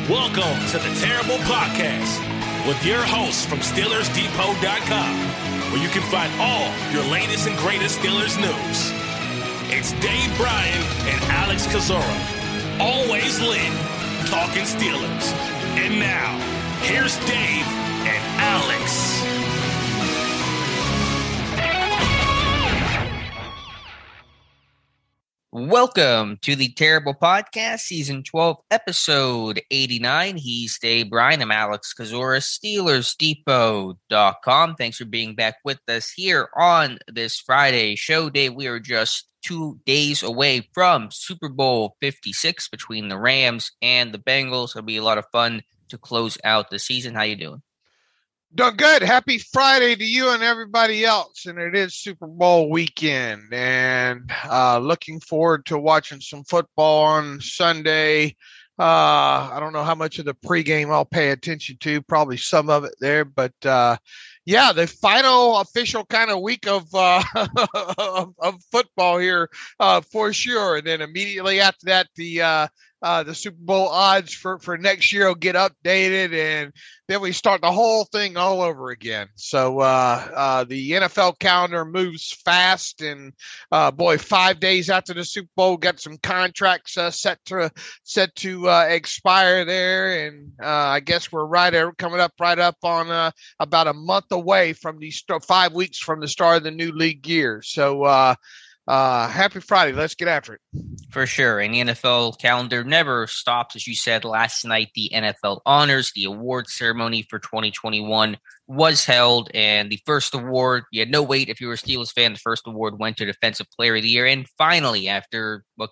Welcome to the Terrible Podcast with your hosts from SteelersDepot.com, where you can find all your latest and greatest Steelers news. It's Dave Bryan and Alex Kozora, always lit, talking Steelers. And now, here's Dave and Alex. Welcome to the Terrible Podcast, Season 12, Episode 89. He's Dave Bryan. I'm Alex Kozora, SteelersDepot.com. Thanks for being back with us here on this Friday show. Dave, we are just 2 days away from Super Bowl 56 between the Rams and the Bengals. It'll be a lot of fun to close out the season. How you doing? Doing good. Happy Friday to you and everybody else. And it is Super Bowl weekend. And looking forward to watching some football on Sunday. I don't know how much of the pregame I'll pay attention to. Probably some of it there. But, yeah, the final official kind of week of of football here for sure. And then immediately after that, the Super Bowl odds for next year will get updated, and then we start the whole thing all over again. So the NFL calendar moves fast, and 5 days after the Super Bowl, got some contracts set to expire there, and I guess we're coming up on about a month away from the 5 weeks from the start of the new league year. So happy Friday. Let's get after it. For sure. And the NFL calendar never stops. As you said last night, the NFL Honors, the award ceremony for 2021 was held. And the first award, you had no wait. If you were a Steelers fan, the first award went to Defensive Player of the Year. And finally, after what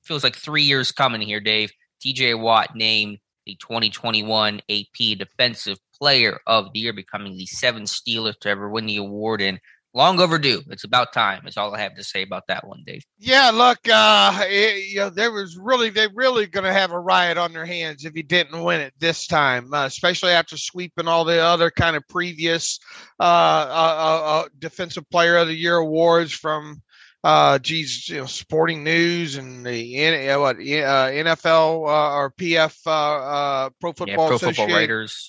feels like 3 years coming here, Dave, TJ Watt named the 2021 AP Defensive Player of the Year, becoming the seventh Steeler to ever win the award. And long overdue. It's about time. That's all I have to say about that one, Dave. Yeah, look, they're really going to have a riot on their hands if he didn't win it this time, especially after sweeping all the other kind of previous Defensive Player of the Year awards from Sporting News and the NFL or PF Pro Football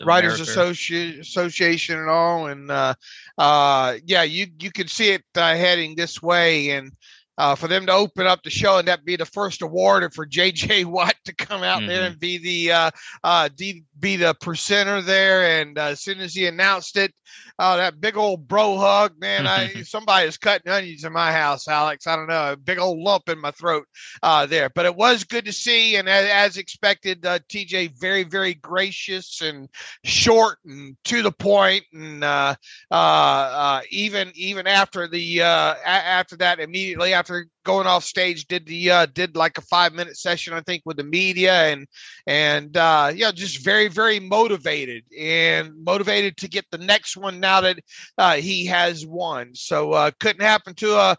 Writers Association and all, and you could see it heading this way, and for them to open up the show and that be the first award, and for J.J. Watt to come out there and be the presenter there, and as soon as he announced it, that big old bro hug, man! Somebody is cutting onions in my house, Alex. I don't know, a big old lump in my throat there, but it was good to see, and as expected, TJ very, very gracious and short and to the point, and even after the after that, immediately after going off stage, did like a 5-minute session, I think, with the media, and just very, very motivated to get the next one now that he has won. So couldn't happen to a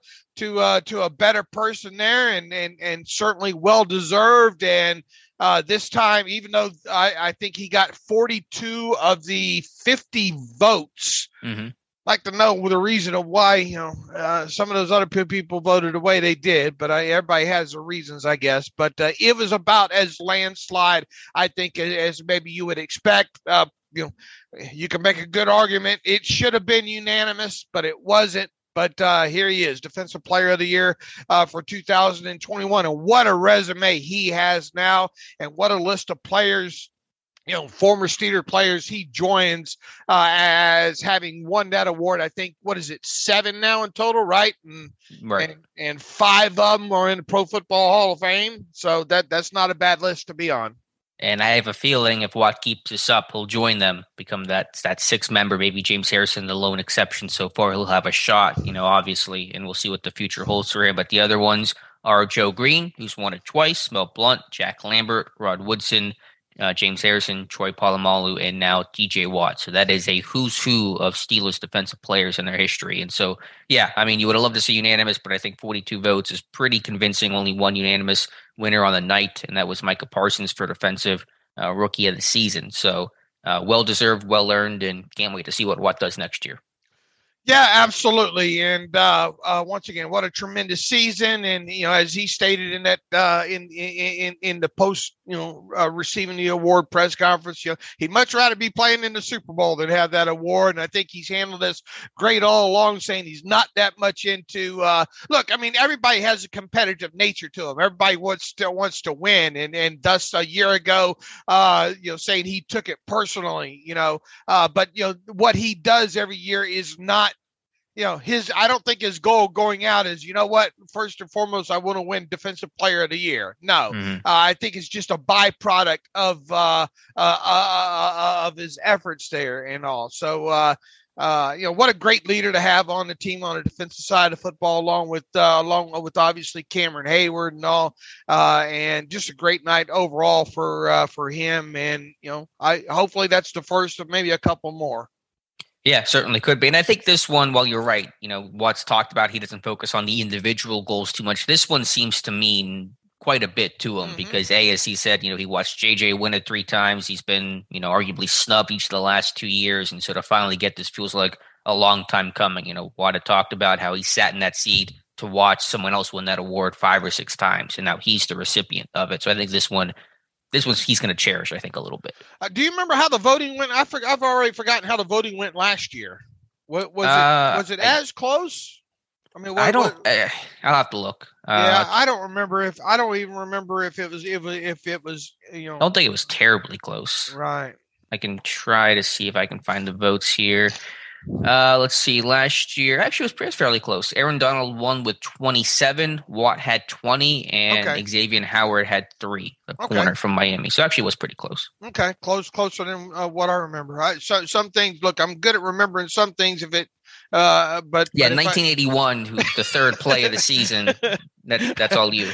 better person there, and certainly well deserved. And this time, even though I think he got 42 of the 50 votes. Like to know the reason of why some of those other people voted the way they did, but everybody has their reasons, I guess. But it was about as landslide, I think, as maybe you would expect. You can make a good argument it should have been unanimous, but it wasn't. But here he is, Defensive Player of the Year for 2021, and what a resume he has now, and what a list of players. Former Steeler players he joins as having won that award. I think, 7 now in total, right? And 5 of them are in the Pro Football Hall of Fame. So that's not a bad list to be on. And I have a feeling if Watt keeps this up, he'll join them, become that 6th member. Maybe James Harrison, the lone exception so far. He'll have a shot, obviously, and we'll see what the future holds for him. But the other ones are Joe Green, who's won it twice, Mel Blount, Jack Lambert, Rod Woodson, James Harrison, Troy Polamalu, and now TJ Watt. So that is a who's who of Steelers defensive players in their history. And so, yeah, I mean, you would have loved to see unanimous, but I think 42 votes is pretty convincing. Only one unanimous winner on the night, and that was Micah Parsons for defensive rookie of the season. So well-deserved, well-earned, and can't wait to see what Watt does next year. Yeah, absolutely. And once again, what a tremendous season. And, as he stated in that in the post, receiving the award press conference, he'd much rather be playing in the Super Bowl than have that award. And I think he's handled this great all along, saying he's not that much into look, I mean, everybody has a competitive nature to him. Everybody wants to win. And thus a year ago, saying he took it personally, but what he does every year is not, I don't think his goal going out is, first and foremost, I want to win Defensive Player of the Year. No, I think it's just a byproduct of his efforts there and all. So, what a great leader to have on the team on the defensive side of football, along with obviously Cameron Hayward and all, and just a great night overall for him. And hopefully that's the first of maybe a couple more. Yeah, certainly could be. And I think this one, while you're right, Watts talked about he doesn't focus on the individual goals too much. This one seems to mean quite a bit to him because, as he said, he watched JJ win it 3 times. He's been, arguably snubbed each of the last 2 years. And so to finally get this feels like a long time coming. Watt had talked about how he sat in that seat to watch someone else win that award 5 or 6 times. And now he's the recipient of it. So I think this one he's going to cherish, I think, a little bit. Do you remember how the voting went? I've already forgotten how the voting went last year. Was it as close? I mean, I'll have to look. I don't even remember if it was. I don't think it was terribly close. Right. I can try to see if I can find the votes here. Let's see. Last year, actually, it was fairly close. Aaron Donald won with 27. Watt had 20, and Xavier Howard had 3. The corner from Miami. So actually, it was pretty close. Okay, closer than what I remember. So some things. Look, I'm good at remembering some things. If it, but 1981, the third play of the season. That's all you.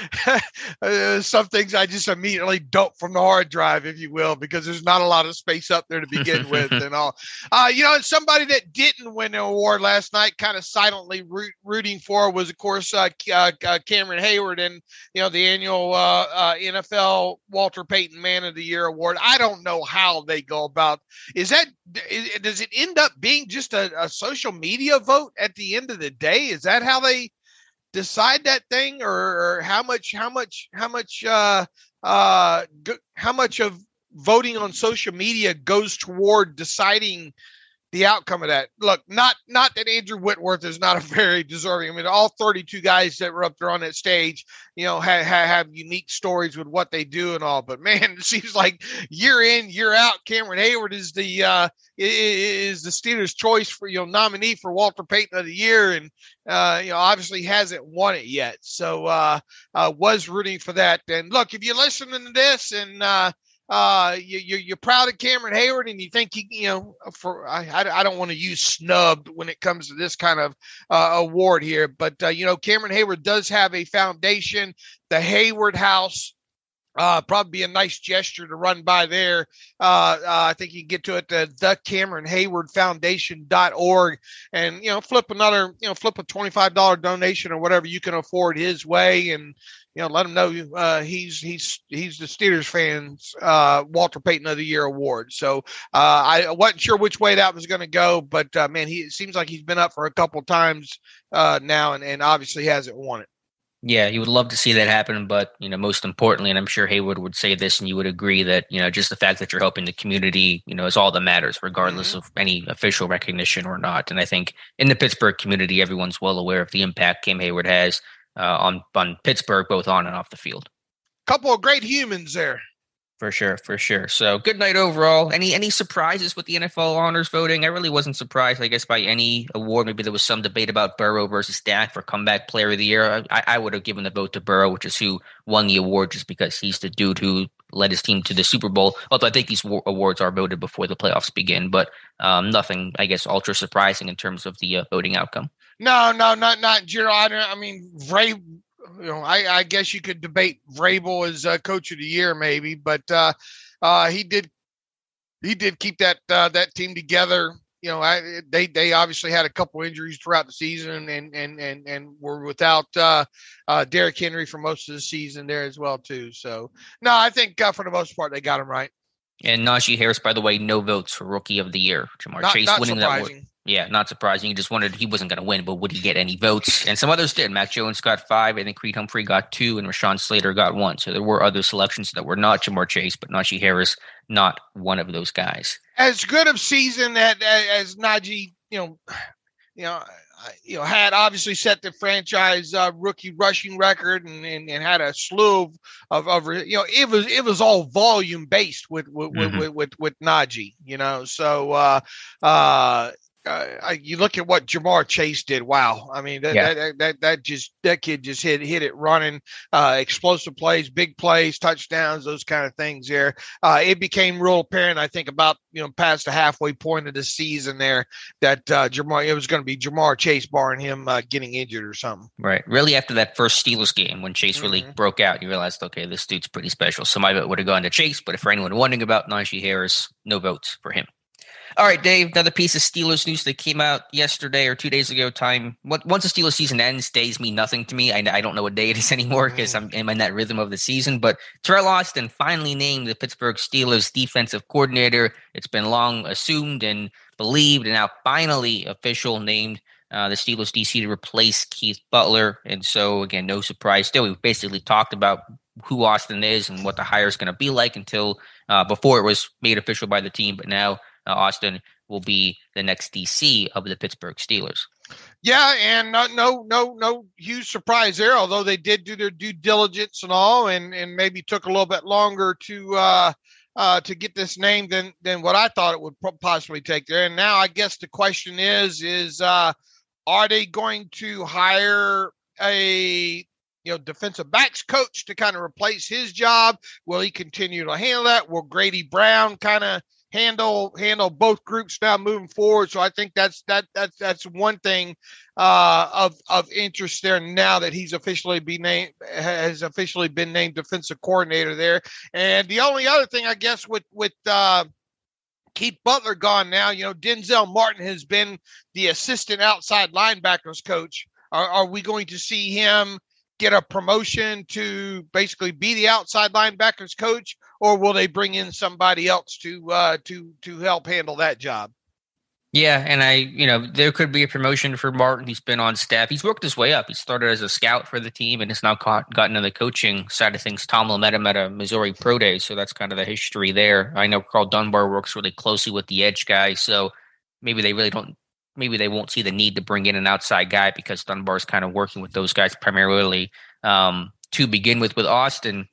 Some things I just immediately dump from the hard drive, if you will, because there's not a lot of space up there to begin with and all. And somebody that didn't win the award last night, kind of silently rooting for, was, of course, Cameron Hayward and, the annual NFL Walter Payton Man of the Year award. I don't know how they go about. Does it end up being just a social media vote at the end of the day? Is that how they decide that thing, or how much of voting on social media goes toward deciding the outcome of that? Look, not that Andrew Whitworth is not a very deserving. I mean, all 32 guys that were up there on that stage, have unique stories with what they do and all. But man, it seems like year in, year out, Cameron Hayward is the Steelers' choice for nominee for Walter Payton of the Year, and obviously hasn't won it yet. So was rooting for that. And look, if you're listening to this and you're proud of Cameron Hayward and you think I don't want to use snubbed when it comes to this kind of award here, but Cameron Hayward does have a foundation, the Hayward House. Probably be a nice gesture to run by there. I think you can get to it at thecameronhaywardfoundation.org and, flip a $25 donation or whatever you can afford his way. And, let him know he's the Steelers fans Walter Payton of the Year award. So I wasn't sure which way that was going to go, but man, it seems like he's been up for a couple times now and obviously hasn't won it. Yeah, you would love to see that happen, but most importantly, and I'm sure Hayward would say this, and you would agree that just the fact that you're helping the community, is all that matters, regardless of any official recognition or not. And I think in the Pittsburgh community, everyone's well aware of the impact Cam Hayward has on Pittsburgh, both on and off the field. Couple of great humans there. For sure. So good night overall. Any surprises with the NFL honors voting? I really wasn't surprised, I guess, by any award. Maybe there was some debate about Burrow versus Dak for comeback player of the year. I would have given the vote to Burrow, which is who won the award, just because he's the dude who led his team to the Super Bowl. Although I think these awards are voted before the playoffs begin, but nothing, I guess, ultra surprising in terms of the voting outcome. No, not Gerald. I mean, I guess you could debate Vrabel as coach of the year, maybe, but he did keep that team together. They obviously had a couple injuries throughout the season and were without Derrick Henry for most of the season there as well too. So no, I think for the most part they got him right. And Najee Harris, by the way, no votes for Rookie of the Year. Ja'Marr Chase winning that award. Yeah, not surprising. You just wondered he wasn't going to win, but would he get any votes? And some others did. Mac Jones got 5, and then Creed Humphrey got 2, and Rashawn Slater got 1. So there were other selections that were not Ja'Marr Chase, but Najee Harris, not one of those guys. As good of season as Najee, had obviously set the franchise rookie rushing record and had a slew of it was all volume based with Najee, so you look at what Ja'Marr Chase did. Wow. I mean, that kid just hit it running, explosive plays, big plays, touchdowns, those kind of things there. It became real apparent, I think, about, past the halfway point of the season there that it was going to be Ja'Marr Chase barring him getting injured or something. Right. Really after that first Steelers game when Chase really broke out, you realized, okay, this dude's pretty special. So my vote would have gone to Chase, but for anyone wondering about Najee Harris, no votes for him. All right, Dave, another piece of Steelers news that came out yesterday or 2 days ago. Once the Steelers season ends, days mean nothing to me. I don't know what day it is anymore because I'm in that rhythm of the season. But Teryl Austin finally named the Pittsburgh Steelers defensive coordinator. It's been long assumed and believed, and now finally official, named the Steelers DC to replace Keith Butler. And so, again, no surprise still. We've basically talked about who Austin is and what the hire is going to be like until before it was made official by the team. But now Austin will be the next DC of the Pittsburgh Steelers. Yeah, and no huge surprise there, although they did do their due diligence and all, and maybe took a little bit longer to get this name than what I thought it would possibly take there. And now I guess the question is are they going to hire a defensive backs coach to kind of replace his job? Will he continue to handle that? Will Grady Brown kind of handle both groups now moving forward? So I think that's one thing of interest there now that he's officially been named defensive coordinator there. And the only other thing, I guess, with Keith Butler gone now, Denzel Martin has been the assistant outside linebackers coach. Are we going to see him get a promotion to basically be the outside linebackers coach, or will they bring in somebody else to help handle that job? Yeah, and there could be a promotion for Martin. He's been on staff. He's worked his way up. He started as a scout for the team and has now gotten to the coaching side of things. Tomlin met him at a Missouri Pro Day, so that's kind of the history there. I know Carl Dunbar works really closely with the edge guys, so maybe they won't see the need to bring in an outside guy because Dunbar's kind of working with those guys primarily to begin with Austin.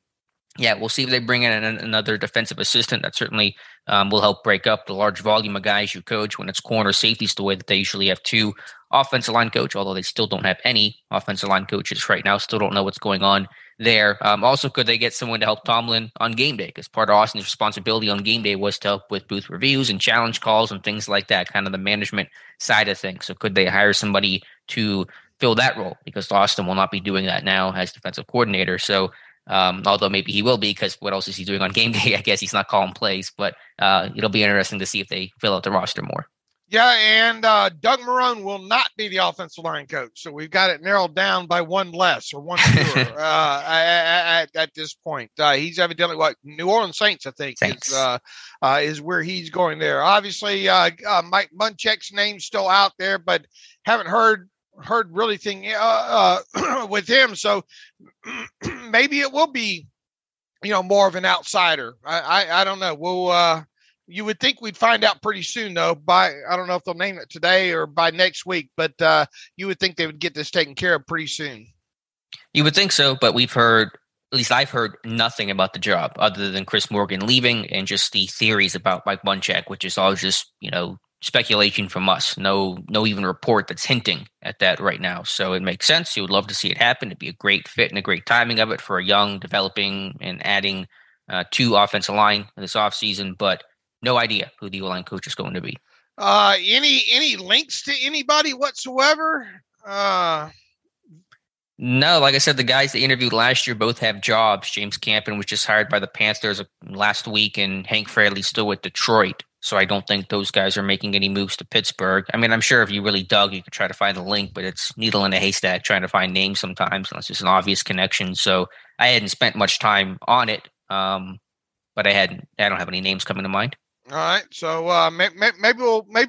Yeah, we'll see if they bring in another defensive assistant. That certainly will help break up the large volume of guys you coach when it's corner safeties the way that they usually have 2 offensive line coach, although they still don't have any offensive line coaches right now. Still don't know what's going on there. Also, could they get someone to help Tomlin on game day? Because part of Austin's responsibility on game day was to help with booth reviews and challenge calls and things like that, kind of the management side of things. So could they hire somebody to fill that role? Because Austin will not be doing that now as defensive coordinator. So although maybe he will be, because what else is he doing on game day? I guess he's not calling plays, but it'll be interesting to see if they fill out the roster more. Yeah, and Doug Marrone will not be the offensive line coach. So we've got it narrowed down by one less or one fewer at this point. He's evidently New Orleans Saints, I think, is where he's going there. Obviously, Mike Munchak's name's still out there, but haven't heard really thing with him. So maybe it will be, more of an outsider. I don't know. We'll you would think we'd find out pretty soon, though. I don't know if they'll name it today or by next week, but you would think they would get this taken care of pretty soon. You would think so, but we've heard, at least I've heard, nothing about the job other than Chris Morgan leaving and just the theories about Mike Munchak, which is all just, speculation from us. No even report that's hinting at that right now. So it makes sense. You would love to see it happen. It'd be a great fit and a great timing of it for a young, developing, and adding 2 offensive line this offseason, but no idea who the O-line coach is going to be. Any links to anybody whatsoever? No, like I said, the guys they interviewed last year both have jobs. James Campen was just hired by the Panthers last week, and Hank Fraley's still with Detroit. So I don't think those guys are making any moves to Pittsburgh. I mean, I'm sure if you really dug, you could try to find a link, but it's needle in a haystack trying to find names sometimes, unless it's an obvious connection. So I hadn't spent much time on it, but I don't have any names coming to mind. All right. So maybe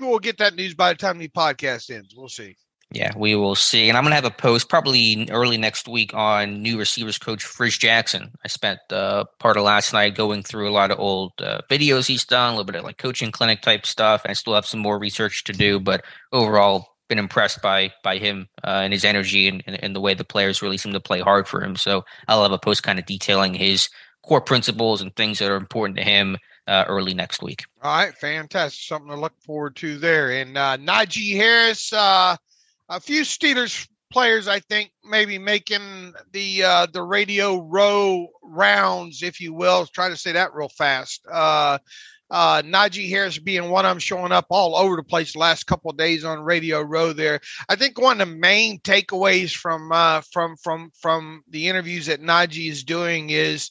we'll get that news by the time the podcast ends. We'll see. Yeah, we will see. And I'm going to have a post probably early next week on new receivers coach Frizz Jackson. I spent part of last night going through a lot of old videos he's done, a little bit of like coaching clinic type stuff. I still have some more research to do, but overall, been impressed by him and his energy and the way the players really seem to play hard for him. So I'll have a post kind of detailing his core principles and things that are important to him early next week. All right, fantastic. Something to look forward to there. And Najee Harris, a few Steelers players, I think, maybe making the Radio Row rounds, if you will. Try to say that real fast. Najee Harris being one of them, showing up all over the place the last couple of days on Radio Row there. I think one of the main takeaways from the interviews that Najee is doing is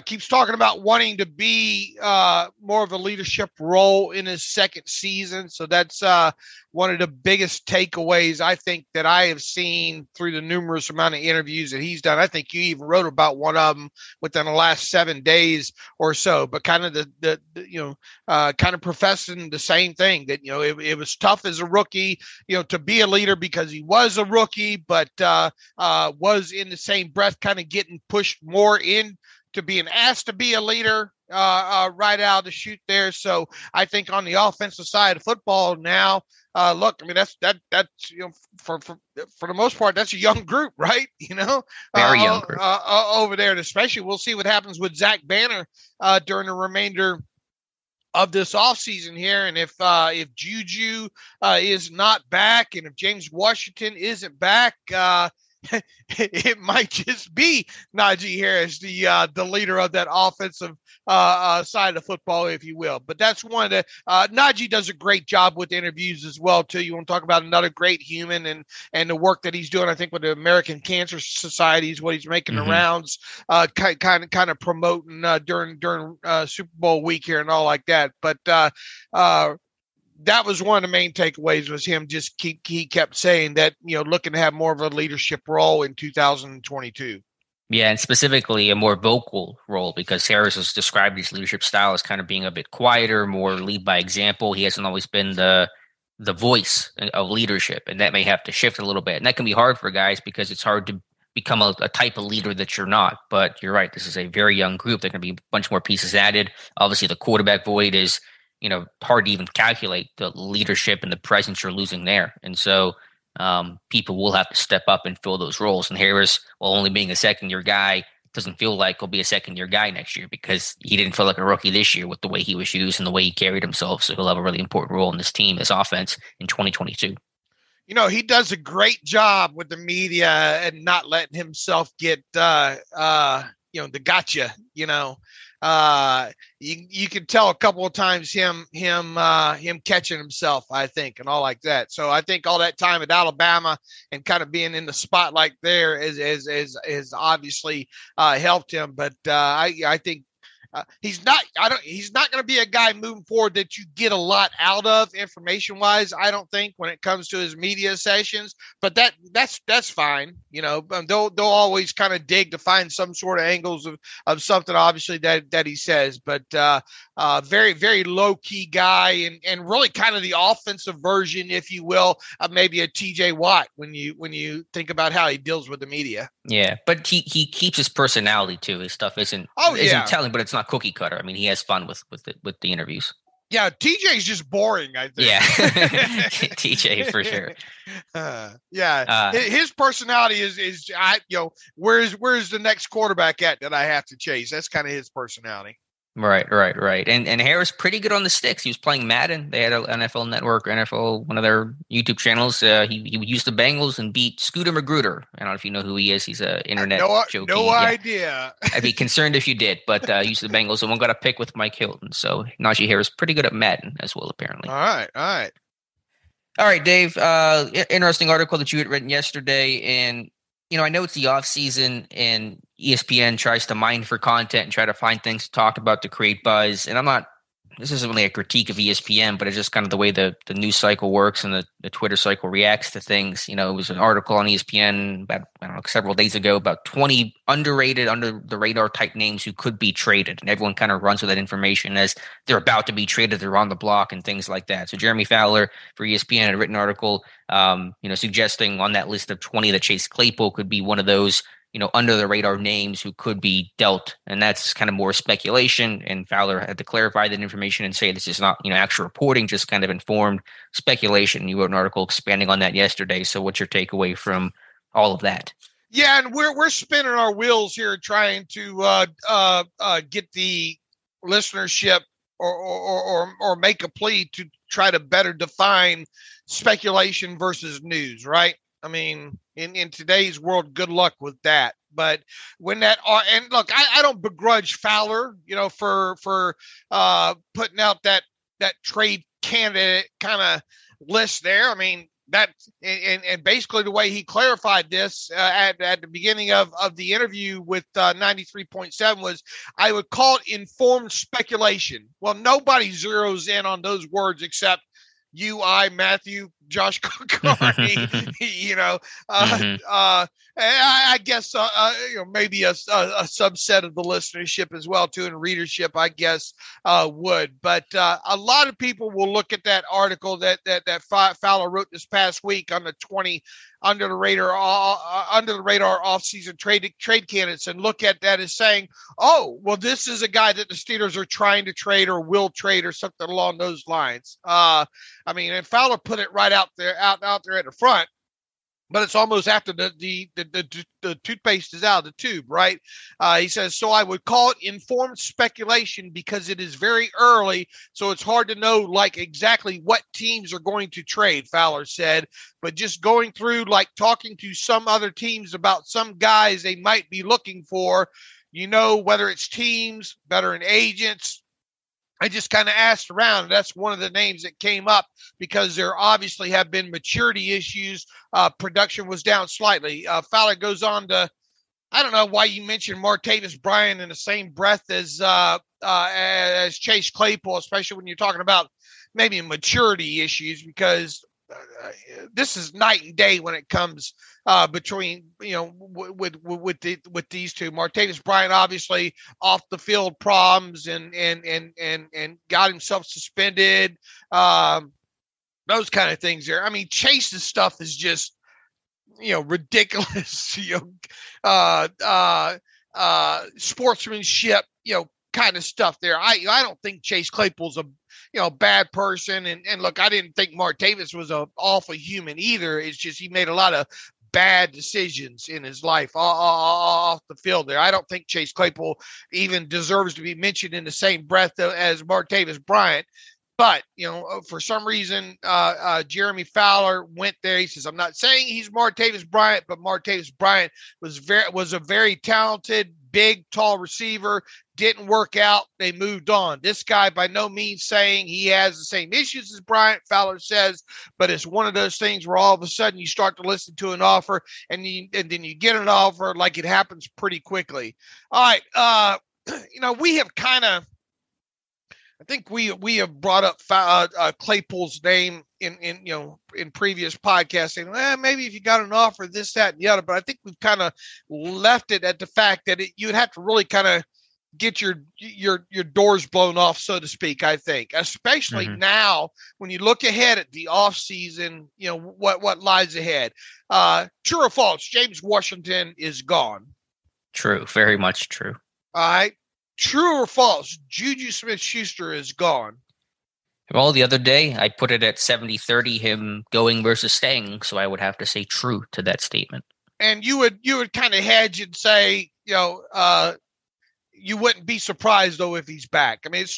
keeps talking about wanting to be more of a leadership role in his second season. So that's one of the biggest takeaways I think that I have seen through the numerous amount of interviews that he's done. I think you even wrote about one of them within the last 7 days or so, but kind of kind of professing the same thing, that, it was tough as a rookie, to be a leader because he was a rookie, but was in the same breath kind of getting pushed more in to being asked to be a leader right out of the chute there. So I think on the offensive side of football now, look, I mean, that's for the most part, that's a young group, right? Very young group over there, and especially we'll see what happens with Zach Banner during the remainder of this offseason here. And if Juju is not back, and if James Washington isn't back, it might just be Najee Harris, the leader of that offensive side of the football, if you will. But that's one of the Najee does a great job with interviews as well too. You want to talk about another great human and the work that he's doing, I think, with the American Cancer Society is what he's making the rounds, kind of promoting during Super Bowl week here and all like that. But that was one of the main takeaways, was him he kept saying that, looking to have more of a leadership role in 2022. Yeah, and specifically a more vocal role, because Harris has described his leadership style as kind of being a bit quieter, more lead by example. He hasn't always been the voice of leadership, and that may have to shift a little bit. And that can be hard for guys because it's hard to become a type of leader that you're not. But you're right, this is a very young group. There are going to be a bunch more pieces added. Obviously, the quarterback void is hard to even calculate the leadership and the presence you're losing there. And so people will have to step up and fill those roles. And Harris, while only being a second-year guy, doesn't feel like he'll be a second-year guy next year, because he didn't feel like a rookie this year with the way he was used and the way he carried himself. So he'll have a really important role in this team, this offense in 2022. He does a great job with the media and not letting himself get, the gotcha, you can tell a couple of times him catching himself, I think, and all like that. So I think all that time at Alabama and kind of being in the spotlight there is obviously helped him. But I think he's not going to be a guy moving forward that you get a lot out of information wise, I don't think, when it comes to his media sessions, but that's fine. They'll always kind of dig to find some sort of angles of something, obviously, that he says, but very, very low key guy, and really kind of the offensive version, if you will, of maybe a TJ Watt when you think about how he deals with the media. Yeah, but he keeps his personality too. His stuff isn't telling, but it's not cookie cutter. I mean, he has fun with the interviews. Yeah, TJ's just boring, I think. Yeah, TJ for sure. His personality is where's the next quarterback at that I have to chase? That's kind of his personality. Right. And Harris pretty good on the sticks. He was playing Madden. They had an NFL Network, NFL, one of their YouTube channels. He used the Bengals and beat Scooter Magruder. I don't know if you know who he is. He's an internet jockey. No idea. I'd be concerned if you did, but used the Bengals, and one got a pick with Mike Hilton. So Najee Harris pretty good at Madden as well, apparently. All right, Dave. Interesting article that you had written yesterday, and I know it's the off season, and ESPN tries to mine for content and try to find things to talk about to create buzz. And I'm not this isn't really a critique of ESPN, but it's just kind of the way the news cycle works and the Twitter cycle reacts to things. It was an article on ESPN about, I don't know, several days ago about 20 underrated, under the radar type names who could be traded. And everyone kind of runs with that information as they're about to be traded, they're on the block and things like that. So Jeremy Fowler for ESPN had a written article, suggesting on that list of 20 that Chase Claypool could be one of those under the radar names who could be dealt. And that's kind of more speculation. And Fowler had to clarify that information and say this is not, actual reporting, just kind of informed speculation. You wrote an article expanding on that yesterday. So what's your takeaway from all of that? Yeah, and we're spinning our wheels here trying to get the listenership or make a plea to try to better define speculation versus news, right? I mean, in today's world, good luck with that. But when that and look, I don't begrudge Fowler, for putting out that trade candidate kind of list there. I mean, that and basically the way he clarified this at the beginning of the interview with 93.7 was, I would call it informed speculation. Well, nobody zeroes in on those words except you, I, Matthew, Josh Carney, I guess, maybe a subset of the listenership as well, too, and readership, I guess, would. But a lot of people will look at that article that Fowler wrote this past week on the 20 under the radar offseason trade candidates and look at that as saying, oh, well, this is a guy that the Steelers are trying to trade or will trade or something along those lines. And Fowler put it right out there at the front, but it's almost after the toothpaste is out of the tube, right? He says, so I would call it informed speculation because it is very early, so it's hard to know like exactly what teams are going to trade, Fowler said. But just going through, like talking to some other teams about some guys they might be looking for, whether it's teams, veteran agents, I just kind of asked around, and that's one of the names that came up because there obviously have been maturity issues. Production was down slightly. Fowler goes on to, I don't know why you mentioned Martavis Bryant in the same breath as Chase Claypool, especially when you're talking about maybe maturity issues, because this is night and day when it comes between with these two. Martavis Bryant obviously off the field problems and got himself suspended. Those kind of things there. I mean, Chase's stuff is just ridiculous. Sportsmanship. Kind of stuff there. I don't think Chase Claypool's a bad person. And look, I didn't think Martavis was an awful human either. It's just he made a lot of bad decisions in his life off the field there. I don't think Chase Claypool even deserves to be mentioned in the same breath as Martavis Bryant. But, for some reason, Jeremy Fowler went there. He says, I'm not saying he's Martavis Bryant, but Martavis Bryant was a very talented, big, tall receiver. Didn't work out. They moved on. This guy by no means saying he has the same issues as Bryant, Fowler says, but it's one of those things where all of a sudden you start to listen to an offer and then you get an offer like it happens pretty quickly. All right. We have kind of, I think we have brought up Claypool's name in previous podcasts, saying, maybe if you got an offer, this, that, and the other. But I think we've kind of left it at the fact that you'd have to really kind of get your doors blown off, so to speak. I think, especially now when you look ahead at the off season, what lies ahead. True or false? James Washington is gone. True, very much true. All right. True or false? Juju Smith-Schuster is gone. Well, the other day I put it at 70-30, him going versus staying. So I would have to say true to that statement. And you would kind of hedge and say, you wouldn't be surprised though if he's back. I mean, it's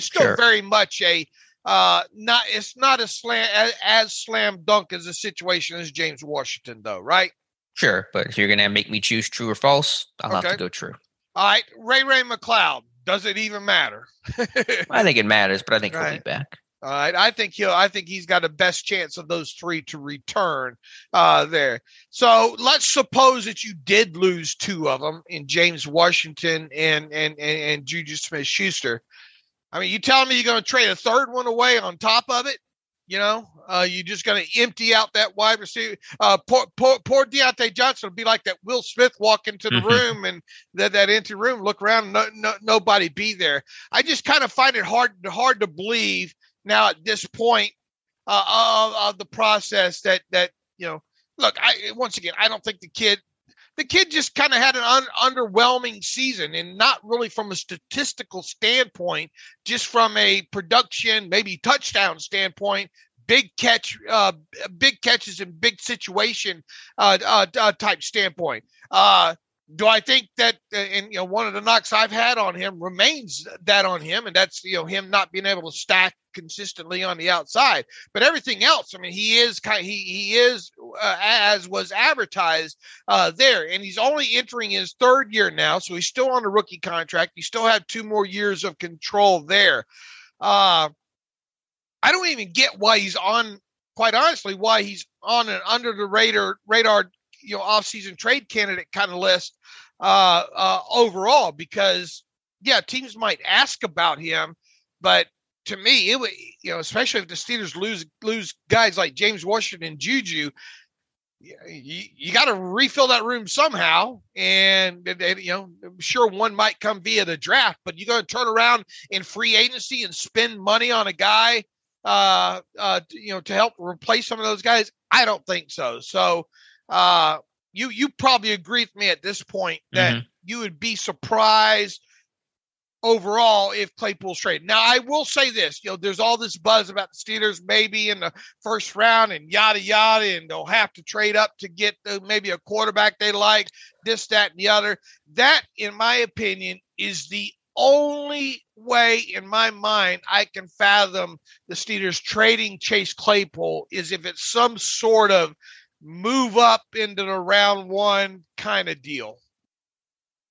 still sure. Very much it's not as slam dunk as a situation as James Washington though, right? Sure, but if you're gonna make me choose true or false, I'll have to go true. All right, Ray McLeod. Does it even matter? I think it matters, but I think he'll be back. All right, I think he's got the best chance of those three to return there. So let's suppose that you did lose two of them in James Washington and Juju Smith-Schuster. I mean, you telling me you're going to trade a third one away on top of it? You're just going to empty out that wide receiver. Poor Deontay Johnson will be like that Will Smith walk into the room and that empty room, look around, nobody be there. I just kind of find it hard to believe now at this point of the process that look, once again, I don't think the kid just kind of had an underwhelming season, and not really from a statistical standpoint, just from a production, maybe touchdown standpoint, big catches and big situation type standpoint. Do I think that, and one of the knocks I've had on him remains that on him, and that's him not being able to stack consistently on the outside. But everything else, I mean, he is as was advertised there, and he's only entering his third year now, so he's still on a rookie contract. He still had 2 more years of control there. I don't even get why he's on. Quite honestly, why he's on an under the radar off-season trade candidate kind of list overall, because teams might ask about him, but to me, it would, especially if the Steelers lose guys like James Washington and Juju, you got to refill that room somehow. And I'm sure one might come via the draft, but you're going to turn around in free agency and spend money on a guy, to help replace some of those guys. I don't think so. So, you probably agree with me at this point that you would be surprised overall if Claypool's traded. Now, I will say this, there's all this buzz about the Steelers maybe in the first round and yada, yada, and they'll have to trade up to get maybe a quarterback they like, this, that, and the other. That, in my opinion, is the only way in my mind I can fathom the Steelers trading Chase Claypool is if it's some sort of move up into the round 1 kind of deal.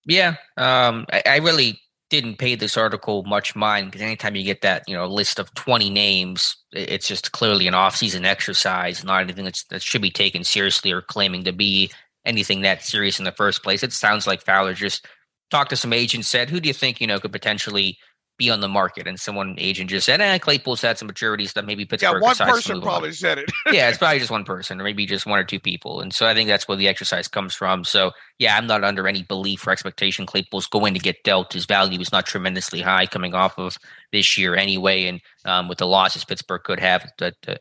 Yeah. I really didn't pay this article much mind, because anytime you get that, list of 20 names, it's just clearly an off-season exercise, not anything that should be taken seriously or claiming to be anything that serious in the first place. It sounds like Fowler just talked to some agents, said, who do you think, could potentially be on the market? And agent just said, Claypool's had some maturity stuff. Maybe Pittsburgh. Yeah, one person probably said it. Yeah, it's probably just one person, or maybe just 1 or 2 people. And so I think that's where the exercise comes from. So yeah, I'm not under any belief or expectation Claypool's going to get dealt. His value is not tremendously high coming off of this year anyway. And with the losses Pittsburgh could have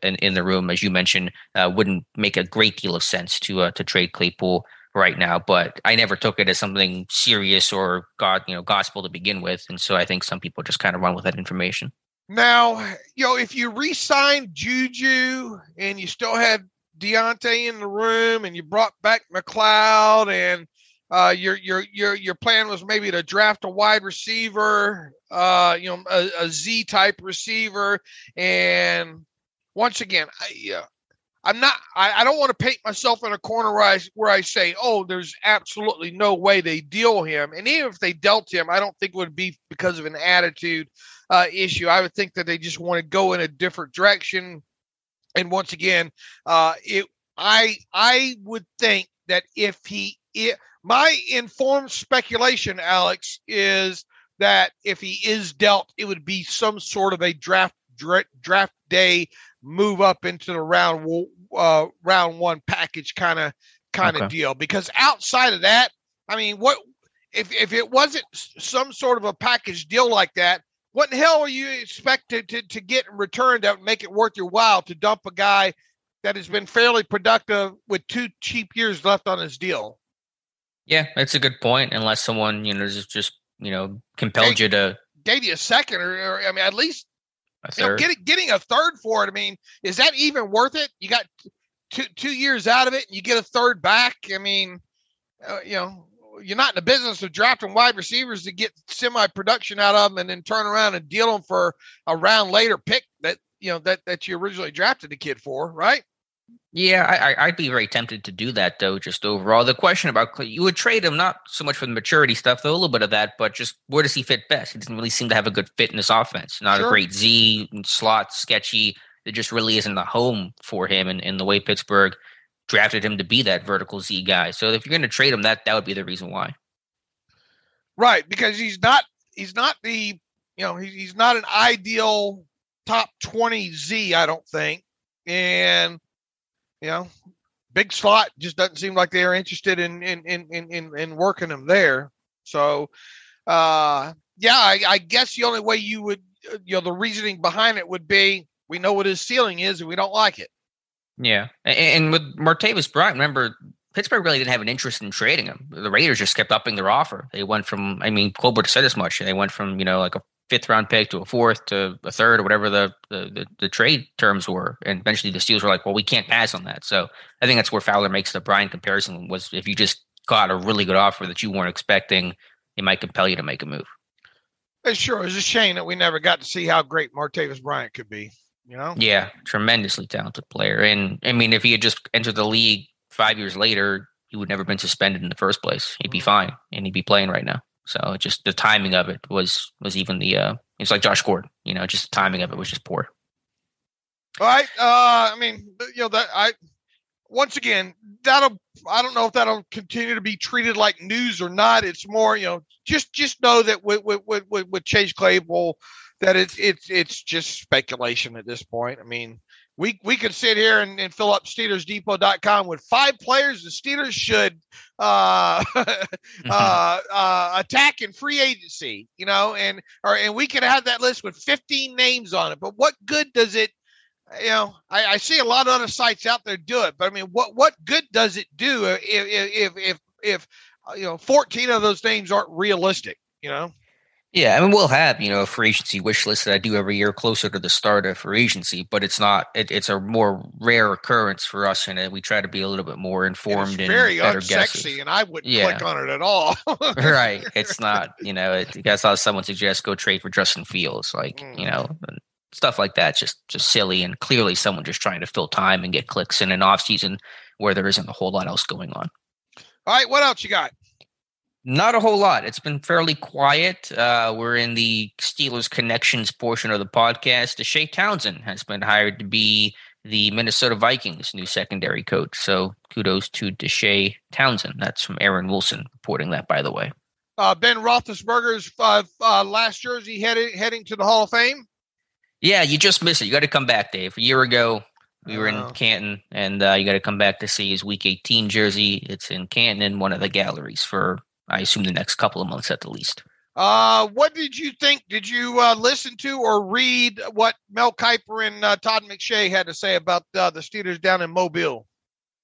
in the room, as you mentioned, wouldn't make a great deal of sense to trade Claypool right now, but I never took it as something serious or gospel to begin with. And so I think some people just kind of run with that information. Now, if you re-signed Juju and you still had Deontay in the room and you brought back McLeod and your plan was maybe to draft a wide receiver, a Z type receiver. And once again, I don't want to paint myself in a corner where I say, oh, there's absolutely no way they deal him. And even if they dealt him, I don't think it would be because of an attitude issue. I would think that they just want to go in a different direction. And once again, I would think that my informed speculation, Alex, is that if he is dealt, it would be some sort of a draft day move up into the round 1 package kind of deal. Because outside of that, I mean, what if it wasn't some sort of a package deal like that? What in the hell are you expected to get in return that would make it worth your while to dump a guy that has been fairly productive with 2 cheap years left on his deal? Yeah, that's a good point. Unless someone just compelled you to gave you a second, or I mean, at least. Getting a third for it. I mean, is that even worth it? You got 2 years out of it, and you get a third back. I mean, you're not in the business of drafting wide receivers to get semi-production out of them and then turn around and deal them for a round later pick that you originally drafted the kid for, right? Yeah, I'd be very tempted to do that, though, just overall. The question about you would trade him, not so much for the maturity stuff, though, a little bit of that, but just where does he fit best? He doesn't really seem to have a good fit in this offense. Not a great Z, slot, sketchy. There just really isn't a home for him in the way Pittsburgh drafted him to be that vertical Z guy. So if you're going to trade him, that would be the reason why. Right, because he's not the he's not an ideal top 20 Z, I don't think. And, big slot just doesn't seem like they're interested in working him there. So, I guess the only way you would, the reasoning behind it would be, we know what his ceiling is and we don't like it. Yeah. And with Martavis Bryant, remember, Pittsburgh really didn't have an interest in trading him. The Raiders just kept upping their offer. They went from, Colbert said as much. They went from, like a 5th round pick to a 4th to a 3rd or whatever the trade terms were. And eventually the Steelers were like, well, we can't pass on that. So I think that's where Fowler makes the Bryant comparison, was if you just got a really good offer that you weren't expecting, it might compel you to make a move. It sure is a shame that we never got to see how great Martavis Bryant could be, Yeah, tremendously talented player. And if he had just entered the league 5 years later, he would never been suspended in the first place. He'd be fine, and he'd be playing right now. So just the timing of it was even it's like Josh Gordon, just the timing of it was just poor. All right. Once again, I don't know if that'll continue to be treated like news or not. It's more, just know that with Chase Claypool, that it's just speculation at this point. We could sit here and fill up SteelersDepot.com with 5 players the Steelers should attack in free agency, and we could have that list with 15 names on it. But what good does it? I see a lot of other sites out there do it, but what good does it do if 14 of those names aren't realistic? Yeah, we'll have, a free agency wish list that I do every year closer to the start of free agency, but it's not, it's a more rare occurrence for us, and we try to be a little bit more informed and very better unsexy, guesses. And I wouldn't click on it at all. Right. It's not, I saw someone suggest go trade for Justin Fields, stuff like that, just silly, and clearly someone just trying to fill time and get clicks in an off season where there isn't a whole lot else going on. All right, what else you got? Not a whole lot. It's been fairly quiet. We're in the Steelers Connections portion of the podcast. Deshae Townsend has been hired to be the Minnesota Vikings' new secondary coach. So kudos to Deshae Townsend. That's from Aaron Wilson reporting that, by the way. Ben Roethlisberger's last jersey heading to the Hall of Fame. Yeah, you just missed it. You got to come back, Dave. A year ago, we were in Canton, and you got to come back to see his Week 18 jersey. It's in Canton in one of the galleries for, I assume, the next couple of months at the least. What did you think? Did you listen to or read what Mel Kiper and Todd McShay had to say about the Steelers down in Mobile?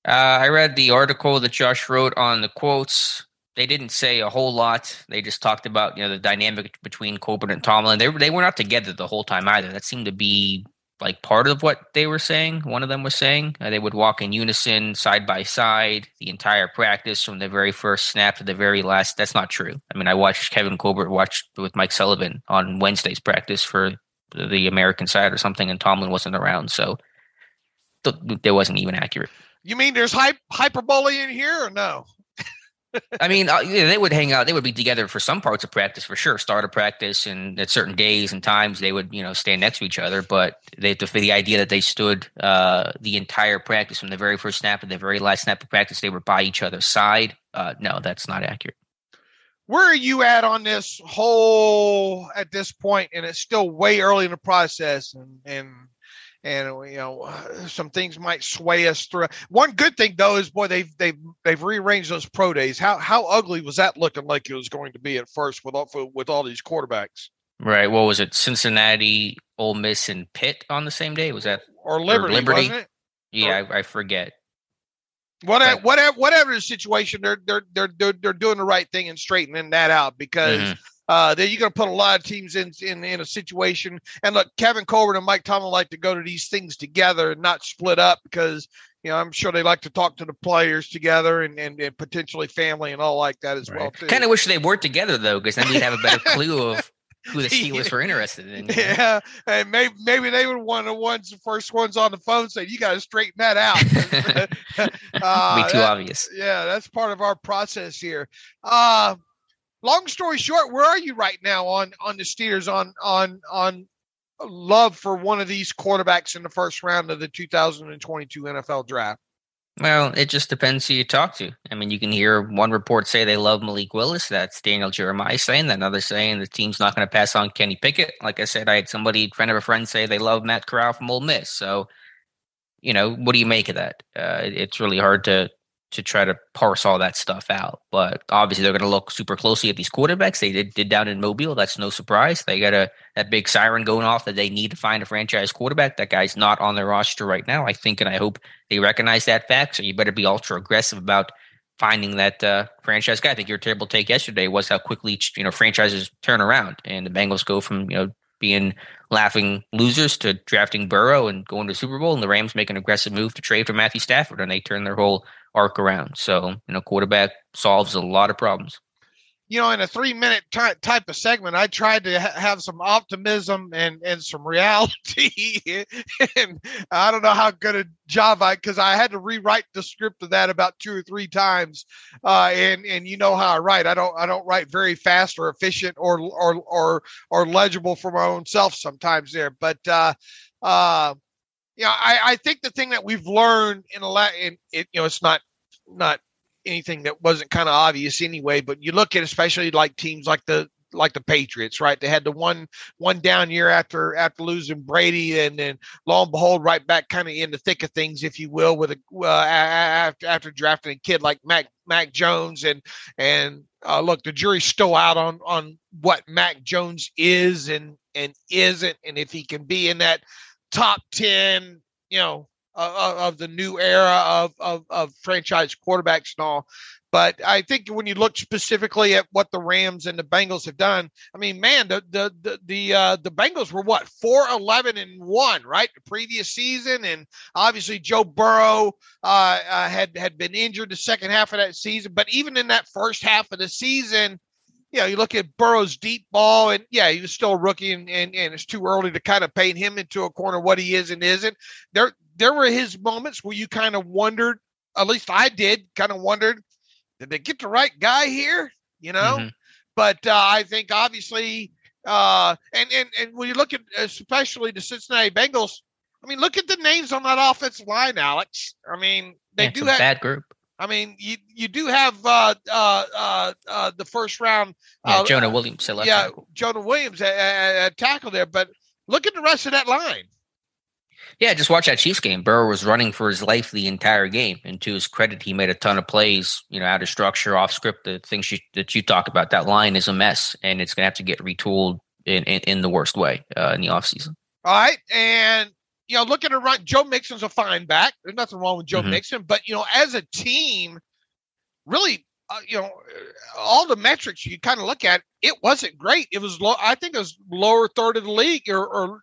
I read the article that Josh wrote on the quotes. They didn't say a whole lot. They just talked about, the dynamic between Colbert and Tomlin. They were not together the whole time either. That seemed to be like part of what they were saying. One of them was saying they would walk in unison, side by side, the entire practice from the very first snap to the very last. That's not true. I watched Kevin Colbert watch with Mike Sullivan on Wednesday's practice for the American side or something, and Tomlin wasn't around, so that wasn't even accurate. You mean there's hyperbole in here or no? They would hang out. They would be together for some parts of practice, for sure. Start of practice, and at certain days and times, they would, stand next to each other. But the idea that they stood the entire practice from the very first snap to the very last snap of practice, they were by each other's side. No, that's not accurate. Where are you at on this whole at this point? And it's still way early in the process, and some things might sway us through. One good thing though is, boy, they've rearranged those pro days. How ugly was that looking like it was going to be at first with all these quarterbacks? Right. What was it? Cincinnati, Ole Miss, and Pitt on the same day? Was that or Liberty? Wasn't it? Yeah, I forget. Whatever the situation, they're doing the right thing and straightening that out, because then you're going to put a lot of teams in a situation. And look, Kevin Colbert and Mike Tomlin like to go to these things together and not split up, because I'm sure they like to talk to the players together and potentially family and all like that as well too. Kind of wish they weren't together though, because then we'd have a better clue of who the Steelers were interested in. Yeah, and maybe they would want the first ones on the phone saying, "You got to straighten that out." Be too obvious. Yeah, that's part of our process here. Long story short, where are you right now on the Steelers on love for one of these quarterbacks in the first round of the 2022 NFL draft? Well, it just depends who you talk to. I mean, you can hear one report say they love Malik Willis. That's Daniel Jeremiah saying that. Another saying the team's not going to pass on Kenny Pickett. Like I said, I had somebody, friend of a friend, say they love Matt Corral from Ole Miss. So, what do you make of that? It's really hard to try to parse all that stuff out. But obviously, they're going to look super closely at these quarterbacks. They did down in Mobile. That's no surprise. They got that big siren going off that they need to find a franchise quarterback. That guy's not on their roster right now. I think and I hope they recognize that fact. So you better be ultra aggressive about finding that franchise guy. I think your terrible take yesterday was how quickly franchises turn around, and the Bengals go from being laughing losers to drafting Burrow and going to the Super Bowl, and the Rams make an aggressive move to trade for Matthew Stafford, and they turn their whole arc around. So, quarterback solves a lot of problems. In a 3-minute type of segment, I tried to have some optimism and some reality. And I don't know how good a job because I had to rewrite the script of that about 2 or 3 times. And you know how I write. I don't write very fast or efficient or legible for my own self sometimes there. But I think the thing that we've learned it's not anything that wasn't kind of obvious anyway, but you look at especially like teams like the Patriots, right? They had the one down year after losing Brady, and then lo and behold, right back kind of in the thick of things, if you will, with after drafting a kid like Mac Jones, and look, the jury's still out on what Mac Jones is and isn't, and if he can be in that top 10, of the new era of franchise quarterbacks and all. But I think when you look specifically at what the Rams and the Bengals have done, I mean, man, the Bengals were 4-11-1, right? The previous season. And obviously Joe Burrow had been injured the second half of that season. But even in that first half of the season, you look at Burrow's deep ball, and he was still a rookie, and it's too early to kind of paint him into a corner what he is and isn't. There were his moments where you kind of wondered, at least I did, did they get the right guy here? Mm-hmm. But I think obviously, and when you look at especially the Cincinnati Bengals, I mean, look at the names on that offensive line, Alex. I mean, they do have a bad group. I mean, you do have the first round. Jonah Williams. Jonah Williams at tackle there. But look at the rest of that line. Yeah, just watch that Chiefs game. Burrow was running for his life the entire game. And to his credit, he made a ton of plays, out of structure, off script, the things that you talk about. That line is a mess, and it's going to have to get retooled in the worst way in the offseason. All right. And, look at a run. Joe Mixon's a fine back. There's nothing wrong with Joe Mixon. But, as a team, really, all the metrics you kind of look at, it wasn't great. It was low. I think it was lower third of the league, or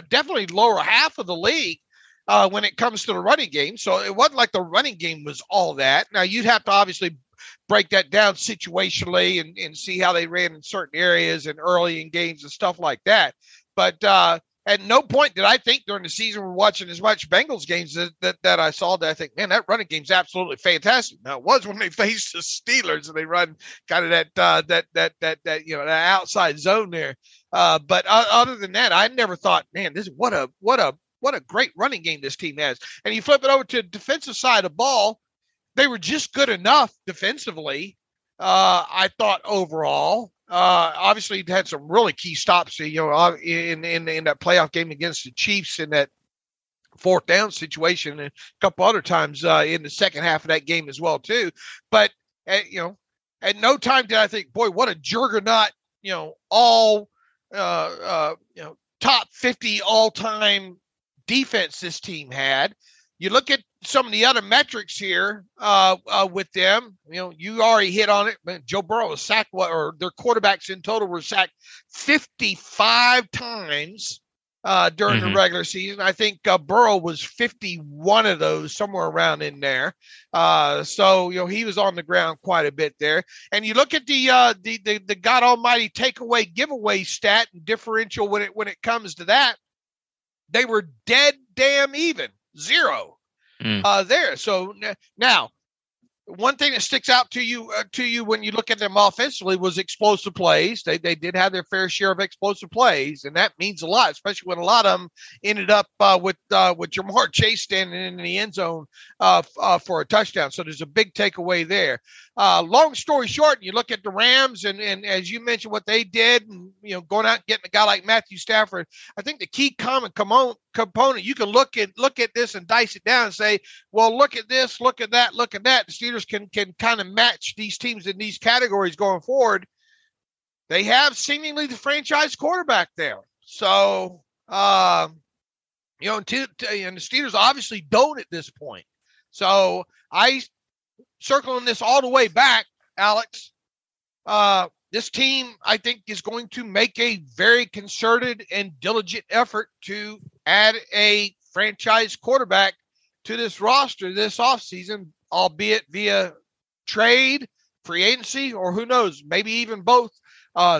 definitely lower half of the league when it comes to the running game. So it wasn't like the running game was all that. Now you'd have to obviously break that down situationally and see how they ran in certain areas and early in games and stuff like that. But at no point did I think during the season we're watching as much Bengals games that I saw that I think, man, that running game's absolutely fantastic. Now it was when they faced the Steelers and they run kind of that outside zone there. But other than that, I never thought, man, this what a great running game this team has. And you flip it over to the defensive side of the ball, they were just good enough defensively. I thought overall. Obviously, had some really key stops, in that playoff game against the Chiefs in that 4th down situation, and a couple other times in the second half of that game as well too. But at no time did I think, boy, what a juggernaut, all top 50 all-time defense this team had. You look at some of the other metrics here with them. You already hit on it. But Joe Burrow was sacked, or their quarterbacks in total were sacked 55 times during the regular season. I think Burrow was 51 of those, somewhere around in there. So he was on the ground quite a bit there. And you look at the God Almighty takeaway giveaway stat and differential when it comes to that, they were dead damn even. 0 there. So now one thing that sticks out to you when you look at them offensively was explosive plays. They did have their fair share of explosive plays, and that means a lot, especially when a lot of them ended up with Jamar Chase standing in the end zone for a touchdown. So there's a big takeaway there. Long story short, you look at the Rams, and as you mentioned what they did, and going out and getting a guy like Matthew Stafford. I think the key common component, you can look at this and dice it down and say, well, look at this, look at that, look at that. The Steelers can kind of match these teams in these categories going forward. They have seemingly the franchise quarterback there. So, and the Steelers obviously don't at this point. So I circling this all the way back, Alex, this team, I think, is going to make a very concerted and diligent effort to add a franchise quarterback to this roster this offseason, albeit via trade, free agency, or who knows, maybe even both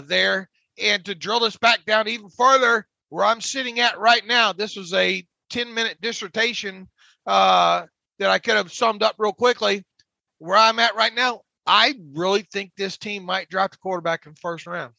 there. And to drill this back down even further, where I'm sitting at right now, this was a 10-minute dissertation that I could have summed up real quickly. Where I'm at right now, I really think this team might draft a quarterback in the first round.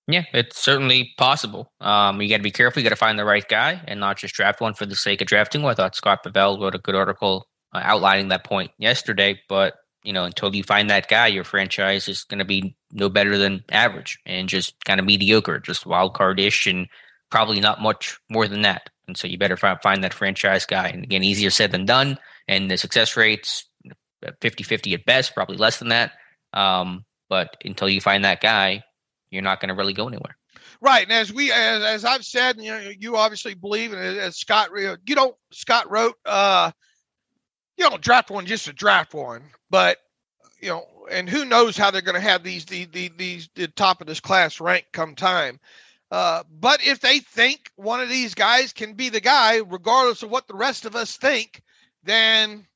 Yeah, it's certainly possible. You got to be careful. You got to find the right guy and not just draft one for the sake of drafting one. I thought Scott Pavel wrote a good article outlining that point yesterday. But, until you find that guy, your franchise is going to be no better than average and just kind of mediocre, just wild card-ish, and probably not much more than that. And so you better find that franchise guy. And again, easier said than done. And the success rates, 50-50 at best, probably less than that. But until you find that guy, you're not going to really go anywhere. Right. And as I've said, you obviously believe, and as Scott wrote, you don't draft one just to draft one, but and who knows how they're going to have the top of this class ranked come time. But if they think one of these guys can be the guy, regardless of what the rest of us think, then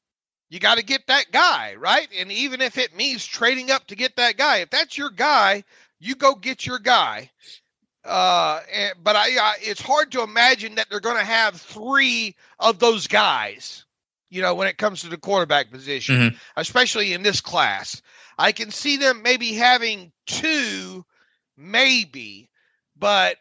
you got to get that guy, right? And even if it means trading up to get that guy, if that's your guy, you go get your guy. But it's hard to imagine that they're going to have three of those guys, when it comes to the quarterback position, especially in this class. I can see them maybe having two, maybe, but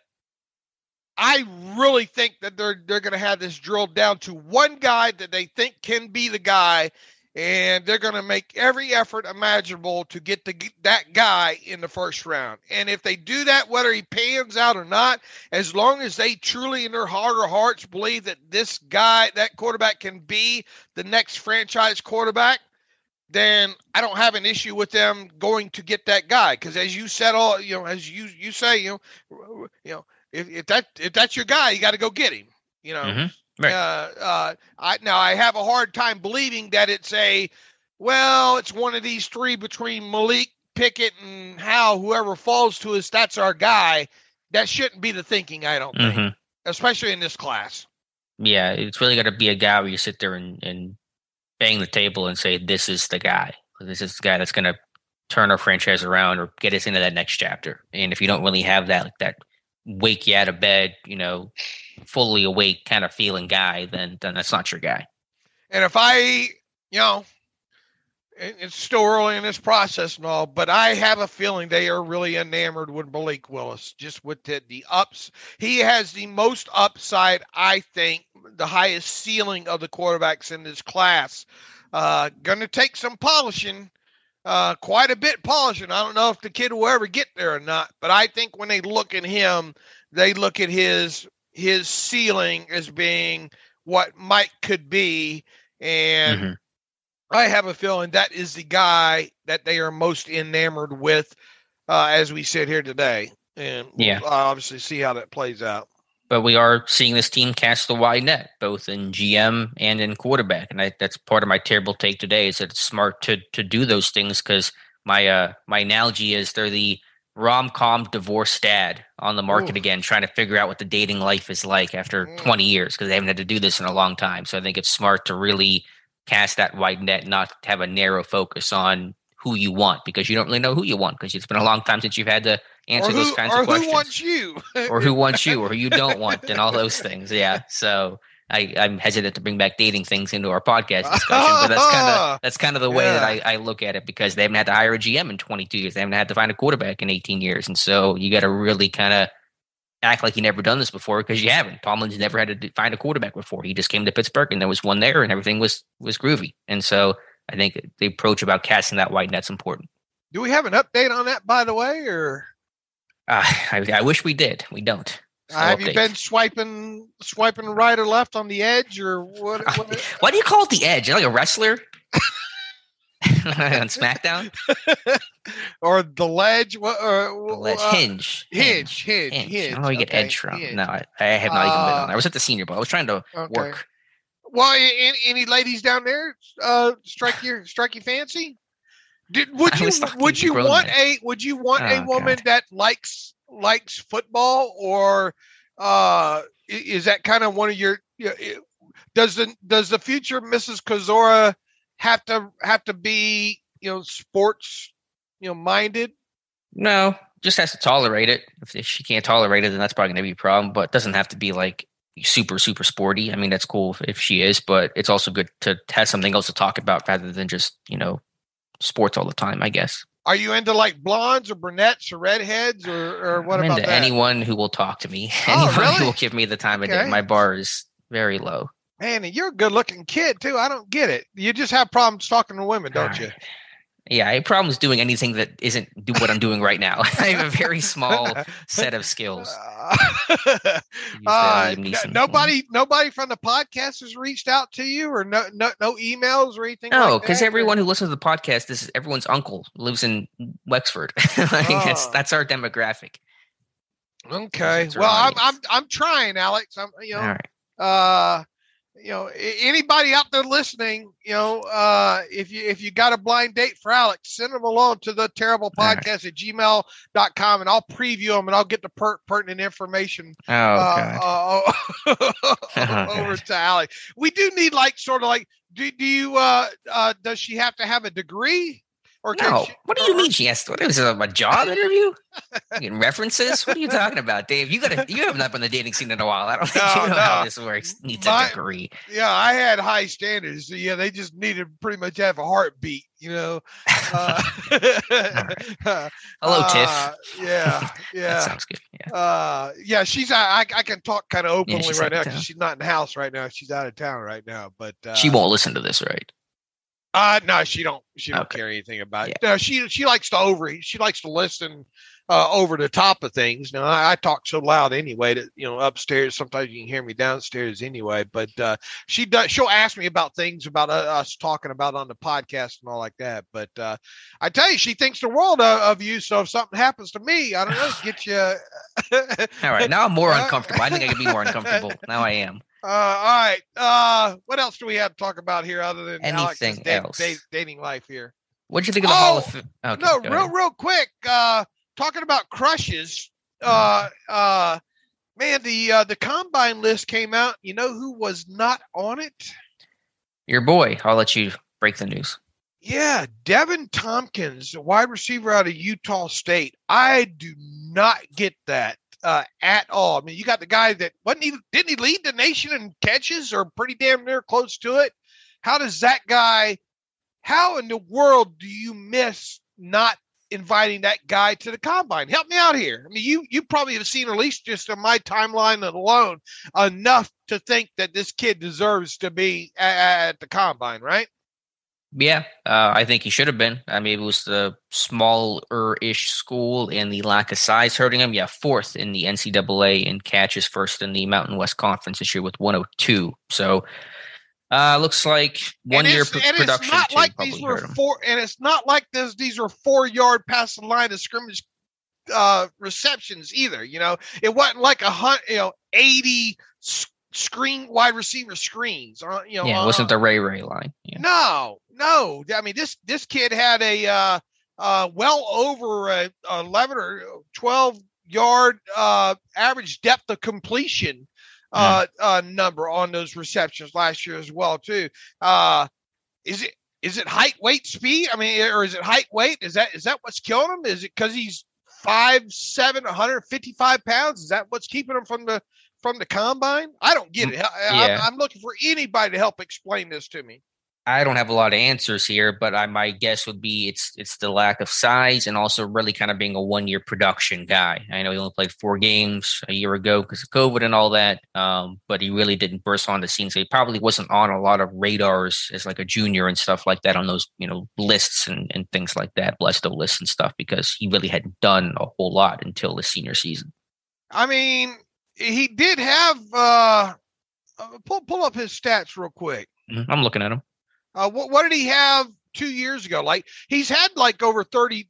I really think that they're going to have this drilled down to one guy that they think can be the guy, and they're going to make every effort imaginable to get that guy in the first round. And if they do that, whether he pans out or not, as long as they truly in their heart of hearts believe that this guy, that quarterback, can be the next franchise quarterback, then I don't have an issue with them going to get that guy. Because as you said, as you say, if that's your guy, you got to go get him. Right. I have a hard time believing that it's one of these three between Malik, Pickett, and Howe. Whoever falls to us, that's our guy. That shouldn't be the thinking, I don't think, especially in this class. Yeah, it's really got to be a guy where you sit there and bang the table and say, this is the guy. This is the guy that's going to turn our franchise around or get us into that next chapter. And if you don't really have that, like that wake you out of bed, fully awake kind of feeling guy, then that's not your guy. And if it's still early in this process and all, but I have a feeling they are really enamored with Malik Willis, just with the ups. He has the most upside, I think, the highest ceiling of the quarterbacks in this class. Going to take some polishing, quite a bit polishing. I don't know if the kid will ever get there or not, but I think when they look at him, they look at his ceiling as being what Mike could be. And I have a feeling that is the guy that they are most enamored with as we sit here today. And we'll obviously see how that plays out. But we are seeing this team cast the wide net, both in GM and in quarterback. And that's part of my terrible take today, is that it's smart to do those things, because my analogy is they're the rom-com divorced dad on the market again, trying to figure out what the dating life is like after 20 years, because they haven't had to do this in a long time. So I think it's smart to really cast that wide net, not to have a narrow focus on who you want, because you don't really know who you want, because it's been a long time since you've had to answer those kinds of questions. Or who wants you. Or who wants you, or who you don't want, and all those things. Yeah. So I'm hesitant to bring back dating things into our podcast discussion, but that's kind of the way that I look at it, because they haven't had to hire a GM in 22 years. They haven't had to find a quarterback in 18 years. And so you got to really kind of act like you never done this before, because you haven't. Tomlin's never had to find a quarterback before. He just came to Pittsburgh and there was one there and everything was groovy. And so I think the approach about casting that wide net's important. Do we have an update on that, by the way, or? I wish we did. We don't. Have you been swiping right or left on the edge, or what? Why do you call it the edge? You're like a wrestler on SmackDown, or the ledge? What? The ledge. Hinge. I don't know where you get edge from. Hinge. No, I have not even been on there. I was at the Senior Bowl. I was trying to work. Well, any ladies down there strike your fancy? Would you want a woman that likes football, or is that kind of one of your? Does the future Mrs. Kozora have to be sports minded? No, just has to tolerate it. If she can't tolerate it, then that's probably going to be a problem. But it doesn't have to be like super sporty. I mean, that's cool if she is, but it's also good to have something else to talk about rather than just sports all the time, I guess. Are you into like blondes or brunettes or redheads or what I'm about into that? Anyone who will talk to me. Anyone really? who will give me the time of day. My bar is very low. Man, and you're a good looking kid too. I don't get it. You just have problems talking to women, don't you? Yeah, I have problems doing anything that isn't what I'm doing right now. I have a very small set of skills. Nobody from the podcast has reached out to you, or no emails or anything. No, because everyone who listens to the podcast, this is everyone's uncle lives in Wexford. That's our demographic. Okay, well, I'm trying, Alex. All right. Anybody out there listening, if you got a blind date for Alex, send them along to the terrible podcast at gmail.com, and I'll preview them and I'll get the pertinent information over to Alex. We do need do you does she have to have a degree? Or no. What do you mean she has to? What is it, a job interview? Getting references? What are you talking about, Dave? You haven't been on the dating scene in a while. I don't think you know how this works. Needs a degree. Yeah, I had high standards. So yeah, they just needed pretty much have a heartbeat. Hello, Tiff. Yeah. That sounds good. Yeah. She's. I can talk kind of openly right now because she's not in the house right now. She's out of town right now. But she won't listen to this, right? No, she don't care anything about it. No, she likes to listen over the top of things. Now I talk so loud anyway that upstairs sometimes you can hear me downstairs anyway. But she'll ask me about things about us talking about on the podcast and all like that. But I tell you, she thinks the world of you. So if something happens to me, I don't know, get you. All right, now I'm more uncomfortable. I think I could be more uncomfortable. Now I am. All right. What else do we have to talk about here other than anything else? Dating life here. What'd you think of the Hall of Fame? Okay, real quick. Talking about crushes. Man, the combine list came out. You know who was not on it? Your boy. I'll let you break the news. Yeah, Devin Tompkins, wide receiver out of Utah State. I do not get that. At all. I mean, you got the guy that didn't he lead the nation in catches, or pretty damn near close to it? How does that guy? How in the world do you miss not inviting that guy to the combine? Help me out here. I mean, you probably have seen, at least just on my timeline alone, enough to think that this kid deserves to be at the combine, right? Yeah, I think he should have been. I mean, it was the smaller-ish school and the lack of size hurting him. Yeah, fourth in the NCAA in catches, first in the Mountain West Conference this year with 102. So, looks like 1 year production. It's not like these were it's not like these are 4-yard past the line of scrimmage receptions either. It wasn't like 80 wide receiver screens. It wasn't the Ray line. Yeah. No. I mean, this kid had a well over 11 or 12-yard average depth of completion number on those receptions last year as well too. Is it height, weight, speed? I mean, or is it height, weight? Is that what's killing him? Is it because he's 5'7", 155 pounds? Is that what's keeping him from from the combine? I don't get it. I'm looking for anybody to help explain this to me. I don't have a lot of answers here, but my guess would be it's the lack of size and also really kind of being a 1-year production guy. I know he only played 4 games a year ago because of COVID and all that, but he really didn't burst on the scene. So he probably wasn't on a lot of radars as like a junior and stuff like that on those, lists and things like that, Blesto lists and stuff, because he really hadn't done a whole lot until the senior season. I mean, he did have pull up his stats real quick. I'm looking at him. What did he have 2 years ago? Like he's had like over 30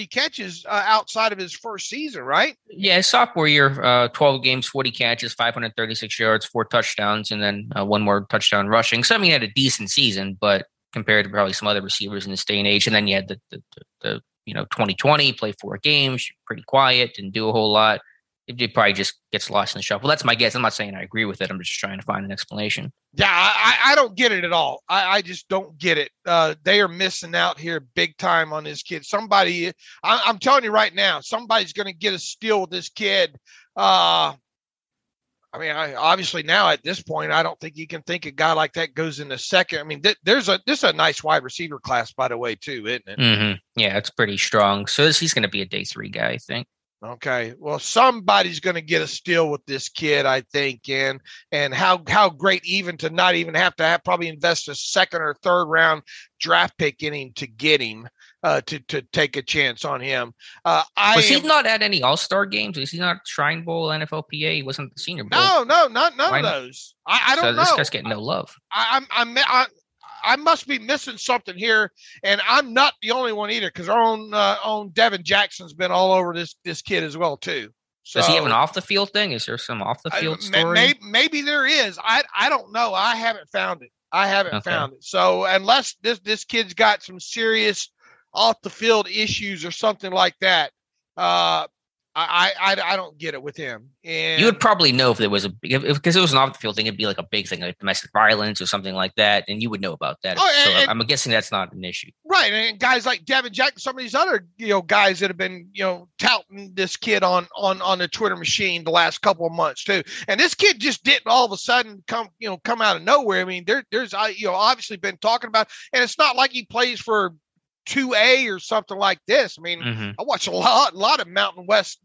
catches outside of his first season, right? Yeah, his sophomore year, 12 games, 40 catches, 536 yards, 4 touchdowns, and then 1 more touchdown rushing. So I mean, he had a decent season, but compared to probably some other receivers in this day and age, and then you had the 2020, played 4 games, pretty quiet, didn't do a whole lot. It probably just gets lost in the shuffle. That's my guess. I'm not saying I agree with it. I'm just trying to find an explanation. Yeah, I don't get it at all. I just don't get it. They are missing out here big time on this kid. Somebody, I'm telling you right now, somebody's going to get a steal with this kid. I mean, obviously now at this point, I don't think you can think a guy like that goes in the second. I mean, this is a nice wide receiver class, by the way, too, isn't it? Mm-hmm. Yeah, it's pretty strong. So he's going to be a day 3 guy, I think. Okay. Well, somebody's going to get a steal with this kid, I think. And how great even to not even have to probably invest a 2nd or 3rd round draft pick in him to get him to take a chance on him. Was he not at any All-Star games? Is he not Shrine Bowl, NFLPA? He wasn't the Senior Bowl. No, none of those. I don't know. This guy's getting no love. I must be missing something here, and I'm not the only one either, because our own Devin Jackson's been all over this kid as well too. So, does he have an off the field thing? Is there some off the field story? Maybe there is. I don't know. I haven't found it. Found it. So unless this kid's got some serious off the field issues or something like that, I don't get it with him. And you would probably know if there was because it was an off the field thing. It'd be like a big thing, like domestic violence or something like that, and you would know about that. I'm guessing that's not an issue, right? And guys like Devin Jackson, some of these other guys that have been touting this kid on the Twitter machine the last couple of months too. And this kid just didn't all of a sudden come out of nowhere. I mean, there's obviously been talking about, and it's not like he plays for 2A or something like this. I mean, I watched a lot of Mountain West,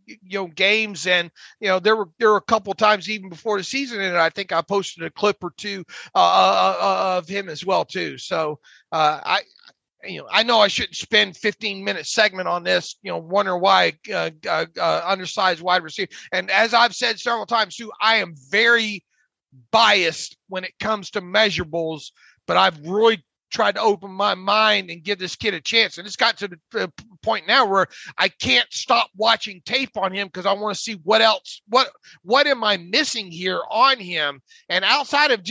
games, and there were a couple of times even before the season, and I think I posted a clip or two of him as well too. So I know I shouldn't spend 15-minute segment on this, wonder why undersized wide receiver. And as I've said several times too, I am very biased when it comes to measurables, but I've really tried to open my mind and give this kid a chance. And it's got to the point now where I can't stop watching tape on him because I want to see what else, what am I missing here on him? And outside of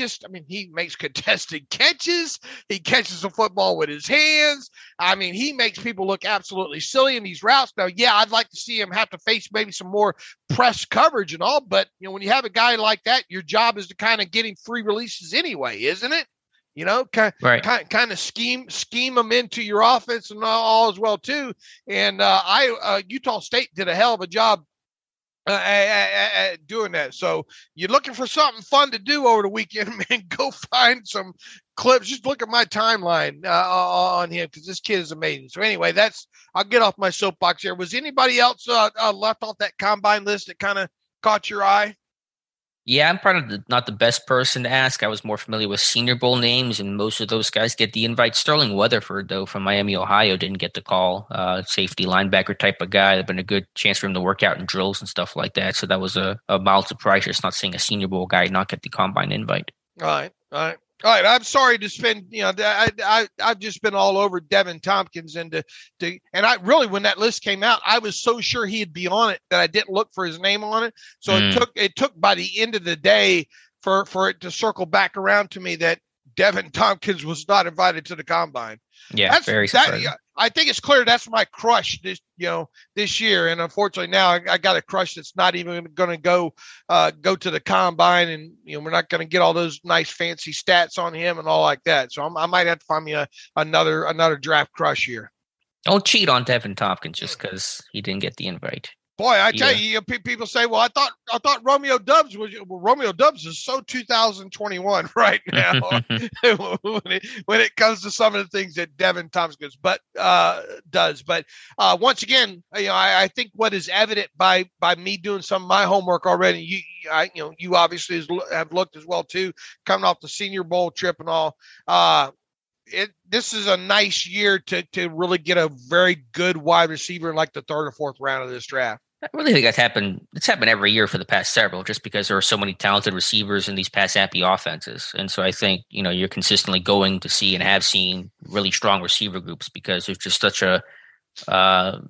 he makes contested catches. He catches the football with his hands. I mean, he makes people look absolutely silly in these routes. Now, yeah, I'd like to see him have to face maybe some more press coverage and all, but when you have a guy like that, your job is to kind of get him free releases anyway, isn't it? Kind of scheme them into your offense and all as well too. And Utah State did a hell of a job at doing that. So you're looking for something fun to do over the weekend, man, go find some clips. Just look at my timeline on him, because this kid is amazing. So anyway, I'll get off my soapbox here. Was anybody else left off that combine list that kind of caught your eye? Yeah, I'm probably not the best person to ask. I was more familiar with Senior Bowl names, and most of those guys get the invite. Sterling Weatherford, though, from Miami, Ohio, didn't get the call. Safety linebacker type of guy. There'd been a good chance for him to work out in drills and stuff like that. So that was a mild surprise, just not seeing a Senior Bowl guy not get the combine invite. All right. I'm sorry to spend, I've just been all over Devin Tompkins and I really, when that list came out, I was so sure he'd be on it that I didn't look for his name on it. So it took by the end of the day for it to circle back around to me that Devin Tompkins was not invited to the combine. Yeah, that's very surprising. I think it's clear that's my crush this year, and unfortunately now I got a crush that's not even going to go to the combine, and we're not going to get all those nice fancy stats on him and all like that. So I might have to find me another draft crush here. Don't cheat on Devin Tompkins just because he didn't get the invite. Boy, I tell you, people say, "Well, I thought Romeo Dubs was." Well, Romeo Dubs is so 2021 right now when it comes to some of the things that Devin Thompson does. But once again, I think what is evident by me doing some of my homework already. You obviously have looked as well too, coming off the Senior Bowl trip and all. This is a nice year to really get a very good wide receiver in like the third or fourth round of this draft. I really think that's happened. It's happened every year for the past several, just because there are so many talented receivers in these pass happy offenses. And so I think, you're consistently going to see and have seen really strong receiver groups because there's just such a, I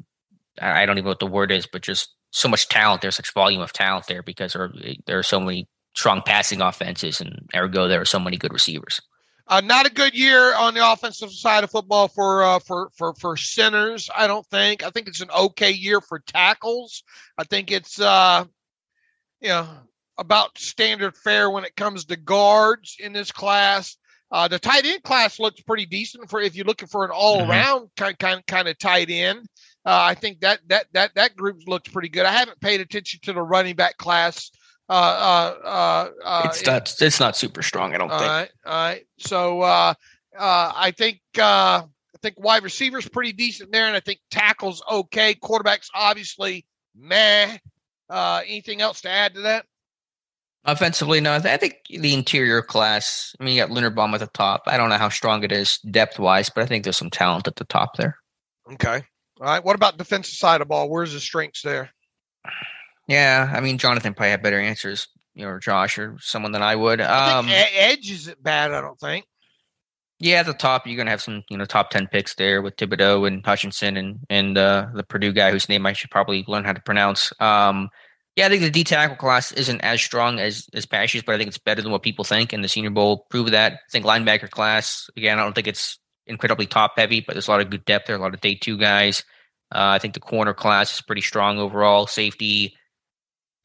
don't even know what the word is, but just so much talent. There's such volume of talent there because there are so many strong passing offenses, and ergo there are so many good receivers. Not a good year on the offensive side of football for centers. I don't think. I think it's an okay year for tackles. I think it's about standard fare when it comes to guards in this class. The tight end class looks pretty decent for if you're looking for an all around kind of tight end. I think that group looks pretty good. I haven't paid attention to the running back class. It's not super strong, I don't think. All right. So I think wide receivers pretty decent there, and I think tackles okay. Quarterbacks obviously meh. Anything else to add to that? Offensively, no. I think the interior class. I mean, you got Linderbaum at the top. I don't know how strong it is depth wise, but I think there's some talent at the top there. Okay. All right. What about defensive side of the ball? Where's the strengths there? Yeah, I mean, Jonathan probably had better answers, or Josh, or someone than I would. I think edge isn't bad, I don't think. Yeah, at the top, you're going to have some, top 10 picks there with Thibodeau and Hutchinson and the Purdue guy whose name I should probably learn how to pronounce. Yeah, I think the D tackle class isn't as strong as Pashes, but I think it's better than what people think, and the Senior Bowl proved that. I think linebacker class, again, I don't think it's incredibly top heavy, but there's a lot of good depth there, a lot of day two guys. I think the corner class is pretty strong overall. Safety,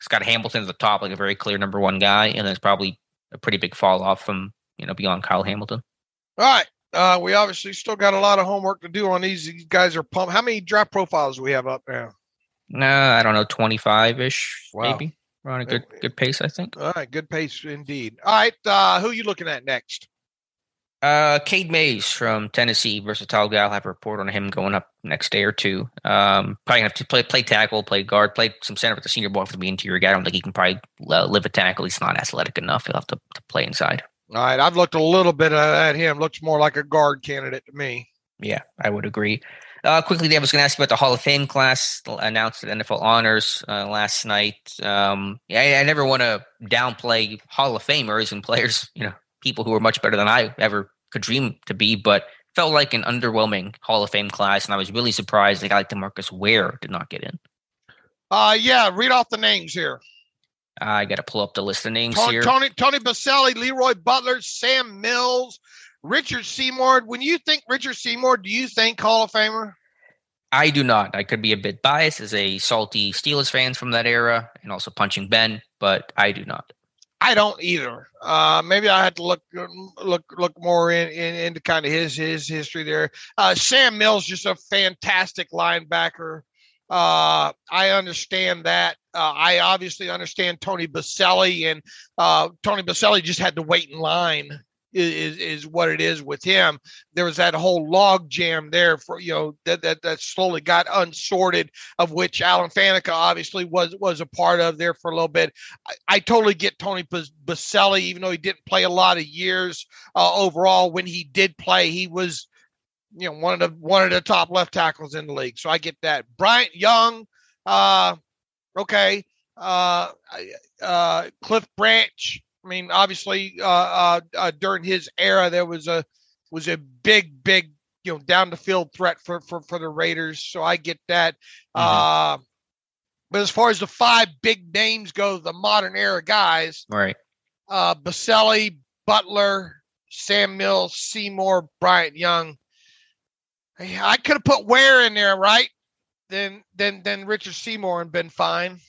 Scott Hamilton at the top, like a very clear number one guy, and there's probably a pretty big fall off from, beyond Kyle Hamilton. All right. We obviously still got a lot of homework to do on these. These guys are pumped. How many draft profiles do we have up now? I don't know, 25-ish, maybe. We're on a good pace, I think. All right, good pace indeed. All right, who are you looking at next? Cade Mays from Tennessee, versatile guy. I'll have a report on him going up next day or two. Probably gonna have to play tackle, play guard, play some center with the Senior Bowl for the interior guy. I don't think he can probably live a tackle. He's not athletic enough. He'll have to play inside. All right, I've looked a little bit at him. Looks more like a guard candidate to me. Yeah, I would agree. Quickly, Dave, I was going to ask you about the Hall of Fame class announced at NFL Honors last night. I never want to downplay Hall of Famers and players, people who are much better than I ever could dream to be, but felt like an underwhelming Hall of Fame class, and I was really surprised a guy like DeMarcus Ware did not get in. Yeah, read off the names here. I got to pull up the list of names here. Tony Boselli, Leroy Butler, Sam Mills, Richard Seymour. When you think Richard Seymour, do you think Hall of Famer? I do not. I could be a bit biased as a salty Steelers fan from that era and also punching Ben, but I do not. I don't either. Maybe I had to look more into kind of his history there. Sam Mills, just a fantastic linebacker. I understand that. I obviously understand Tony Boselli, and Tony Boselli just had to wait in line. Is what it is with him. There was that whole log jam there for that slowly got unsorted, of which Alan Faneca obviously was a part of there for a little bit. I totally get Tony Boselli, even though he didn't play a lot of years overall. When he did play, he was one of the top left tackles in the league. So I get that. Bryant Young, okay. Cliff Branch. I mean, obviously, during his era, there was a big, down the field threat for the Raiders. So I get that. But as far as the five big names go, the modern era guys, right? Boselli, Butler, Sam Mills, Seymour, Bryant Young. I could have put Ware in there, right? Then Richard Seymour and been fine.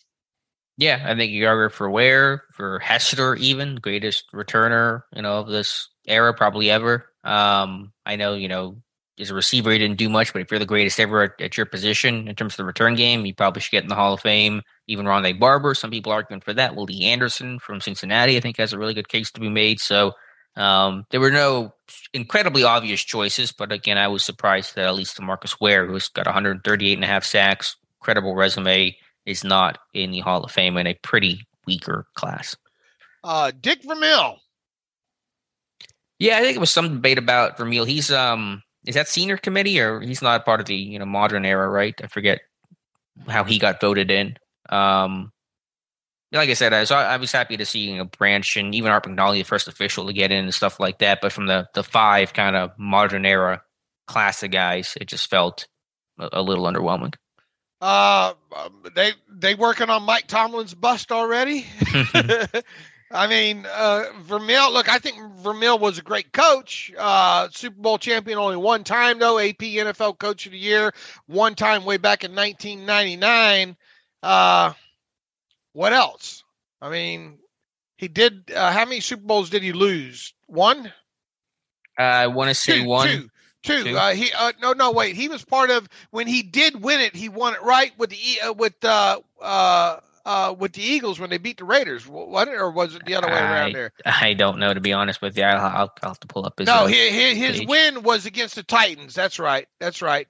Yeah, I think you argue for Ware, for Hester, even greatest returner, of this era probably ever. I know, as a receiver, he didn't do much, but if you're the greatest ever at your position in terms of the return game, you probably should get in the Hall of Fame. Even Rondé Barber, some people arguing for that. Willie Anderson from Cincinnati, I think, has a really good case to be made. So there were no incredibly obvious choices, but again, I was surprised that at least Demarcus Ware, who's got 138.5 sacks, credible resume, is not in the Hall of Fame in a pretty weaker class. Dick Vermeil. Yeah, I think it was some debate about Vermeil. He's is that senior committee, or he's not part of the modern era, right? I forget how he got voted in. Like I said, I was happy to see Branch and even Art McNally, the first official, to get in and stuff like that. But from the five kind of modern era class of guys, it just felt a little underwhelming. They working on Mike Tomlin's bust already. I mean, Vermeil, look, I think Vermeil was a great coach. Super Bowl champion only one time, though. AP NFL Coach of the Year, one time way back in 1999. What else? I mean, he did, how many Super Bowls did he lose? One? I want to say one. Two. Wait. He was part of, when he did win it, he won it right with the Eagles when they beat the Raiders. What, or was it the other way around there? I don't know, to be honest with you. I'll have to pull up his. No, his win was against the Titans. That's right. When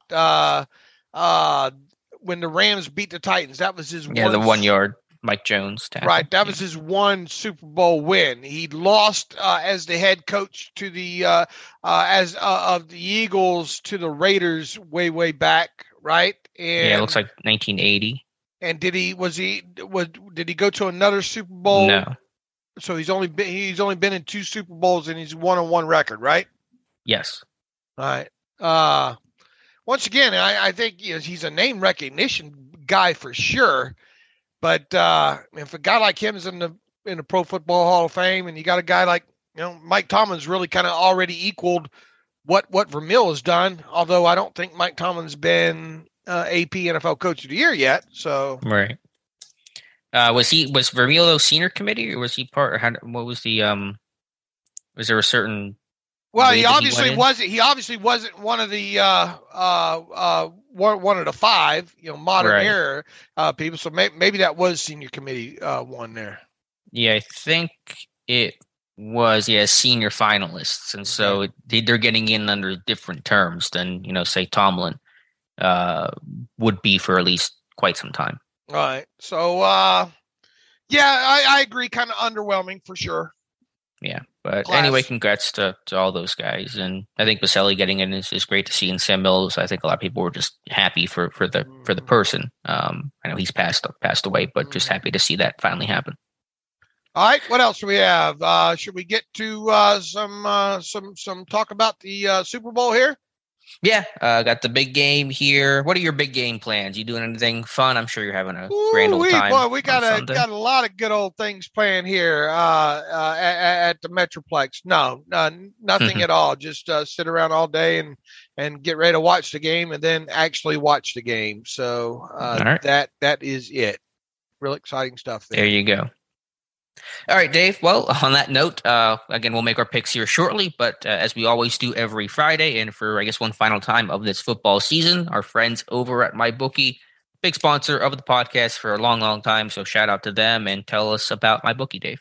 the Rams beat the Titans, that was his. Yeah, the 1 yard Mike Jones tackle. Right, that was his one Super Bowl win. He lost as the head coach to the of the Eagles to the Raiders way back, right? And yeah, it looks like 1980. And did he go to another Super Bowl? No. So he's only been in two Super Bowls and he's 1-1 record, right? Yes. All right. Once again, I think he's a name recognition guy for sure. But if a guy like him is in the Pro Football Hall of Fame, and you got a guy like Mike Tomlin's really kind of already equaled what Vermeil has done. Although I don't think Mike Tomlin's been AP NFL Coach of the Year yet. So right. Was Vermeil senior committee, or was he part? What was the was there a certain? Well, he obviously wasn't. He obviously wasn't one of the one of the five, modern era people. So maybe that was senior committee one there. Yeah, I think it was. Yeah, senior finalists, and so they're getting in under different terms than say Tomlin would be for at least quite some time. All right. So yeah, I agree. Kind of underwhelming for sure. Yeah. But anyway, congrats to all those guys. And I think Baselli getting in is great to see. And Sam Mills, I think a lot of people were just happy for the person. I know he's passed away, but just happy to see that finally happen. All right, what else do we have? Should we get to some talk about the Super Bowl here? Yeah, got the big game here. What are your big game plans? You doing anything fun? I'm sure you're having a grand old time. Boy, we got a lot of good old things planned here at the Metroplex. No, nothing at all. Just sit around all day and get ready to watch the game, and then actually watch the game. So that is it. Real exciting stuff there. There you go. All right, Dave. Well, on that note, again, we'll make our picks here shortly, but as we always do every Friday, and for, I guess, one final time of this football season, our friends over at MyBookie, big sponsor of the podcast for a long, long time, so shout out to them and tell us about MyBookie, Dave.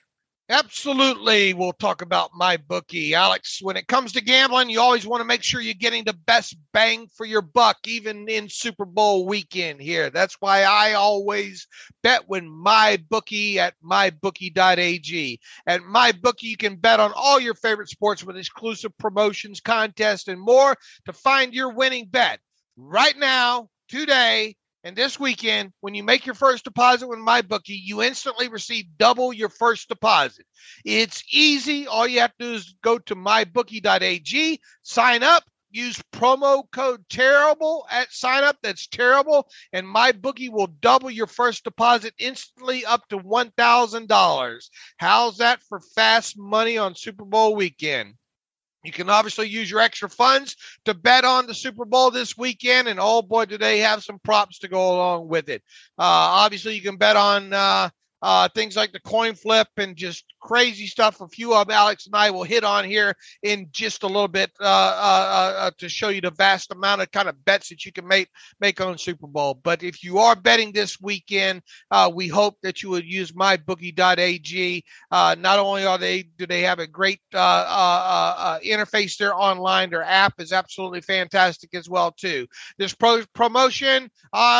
Absolutely. We'll talk about MyBookie. Alex, when it comes to gambling, you always want to make sure you're getting the best bang for your buck, even in Super Bowl weekend here. That's why I always bet with MyBookie at mybookie.ag. At MyBookie, you can bet on all your favorite sports with exclusive promotions, contests, and more to find your winning bet. Right now, today, and this weekend, when you make your first deposit with MyBookie, you instantly receive double your first deposit. It's easy. All you have to do is go to mybookie.ag, sign up, use promo code TERRIBLE at sign up. That's terrible. And MyBookie will double your first deposit instantly up to $1,000. How's that for fast money on Super Bowl weekend? You can obviously use your extra funds to bet on the Super Bowl this weekend, and oh boy, do they have some props to go along with it. Obviously, you can bet on things like the coin flip and just crazy stuff. A few of Alex and I will hit on here in just a little bit to show you the vast amount of kind of bets that you can make on Super Bowl. But if you are betting this weekend, we hope that you would use mybookie.ag. Not only do they have a great interface there online, their app is absolutely fantastic as well too. This promotion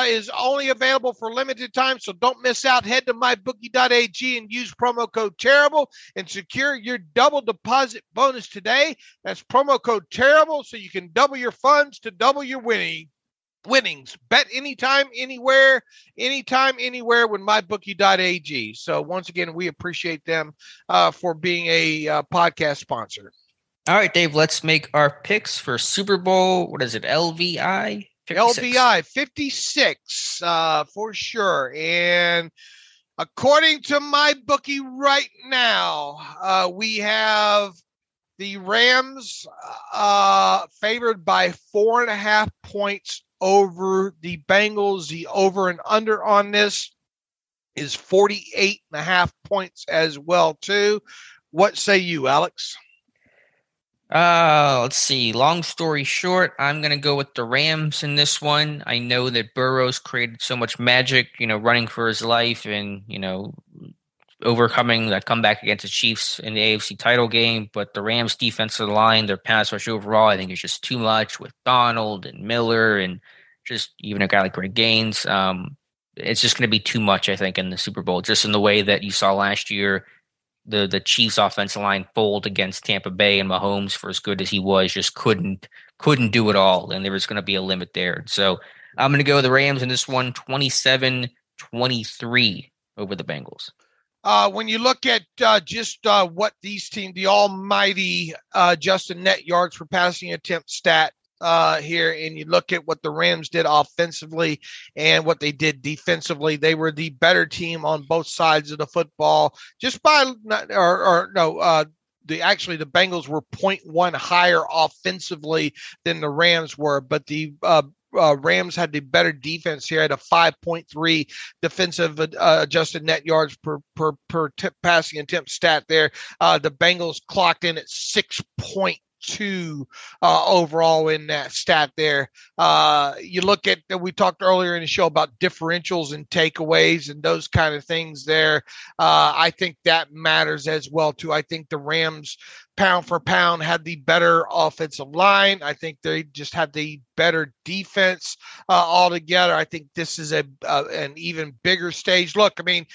is only available for limited time, so don't miss out. Head to mybookie.ag and use promo code TERRIBLE and secure your double deposit bonus today. That's promo code TERRIBLE, so you can double your funds to double your winnings. Bet anytime, anywhere with mybookie.ag. So once again, we appreciate them for being a podcast sponsor. All right, Dave, let's make our picks for Super Bowl. What is it? LVI? 56. LVI 56 for sure. And according to my bookie right now, we have the Rams favored by 4.5 points over the Bengals. The over and under on this is 48.5 points as well too. What say you, Alex? Let's see. Long story short, I'm going to go with the Rams in this one. I know that Burrow's created so much magic, running for his life and, overcoming that comeback against the Chiefs in the AFC title game. But the Rams defensive line, their pass rush overall, I think is just too much with Donald and Miller and just even a guy like Greg Gaines. It's just going to be too much, I think, in the Super Bowl, just in the way that you saw last year. The Chiefs offensive line fold against Tampa Bay, and Mahomes, for as good as he was, just couldn't do it all. And there was going to be a limit there. So I'm going to go with the Rams in this one, 27-23 over the Bengals. When you look at what these teams, the almighty adjusted net yards per passing attempt stat here, and you look at what the Rams did offensively and what they did defensively, they were the better team on both sides of the football. The Bengals were 0.1 higher offensively than the Rams were, but the Rams had the better defense here at a 5.3 defensive adjusted net yards per passing attempt stat there. The Bengals clocked in at 6.2 overall in that stat there. You look at, we talked earlier in the show about differentials and takeaways and those kind of things there. I think that matters as well too. I think the Rams pound for pound had the better offensive line. I think they just had the better defense altogether. I think this is an even bigger stage. Look, I mean,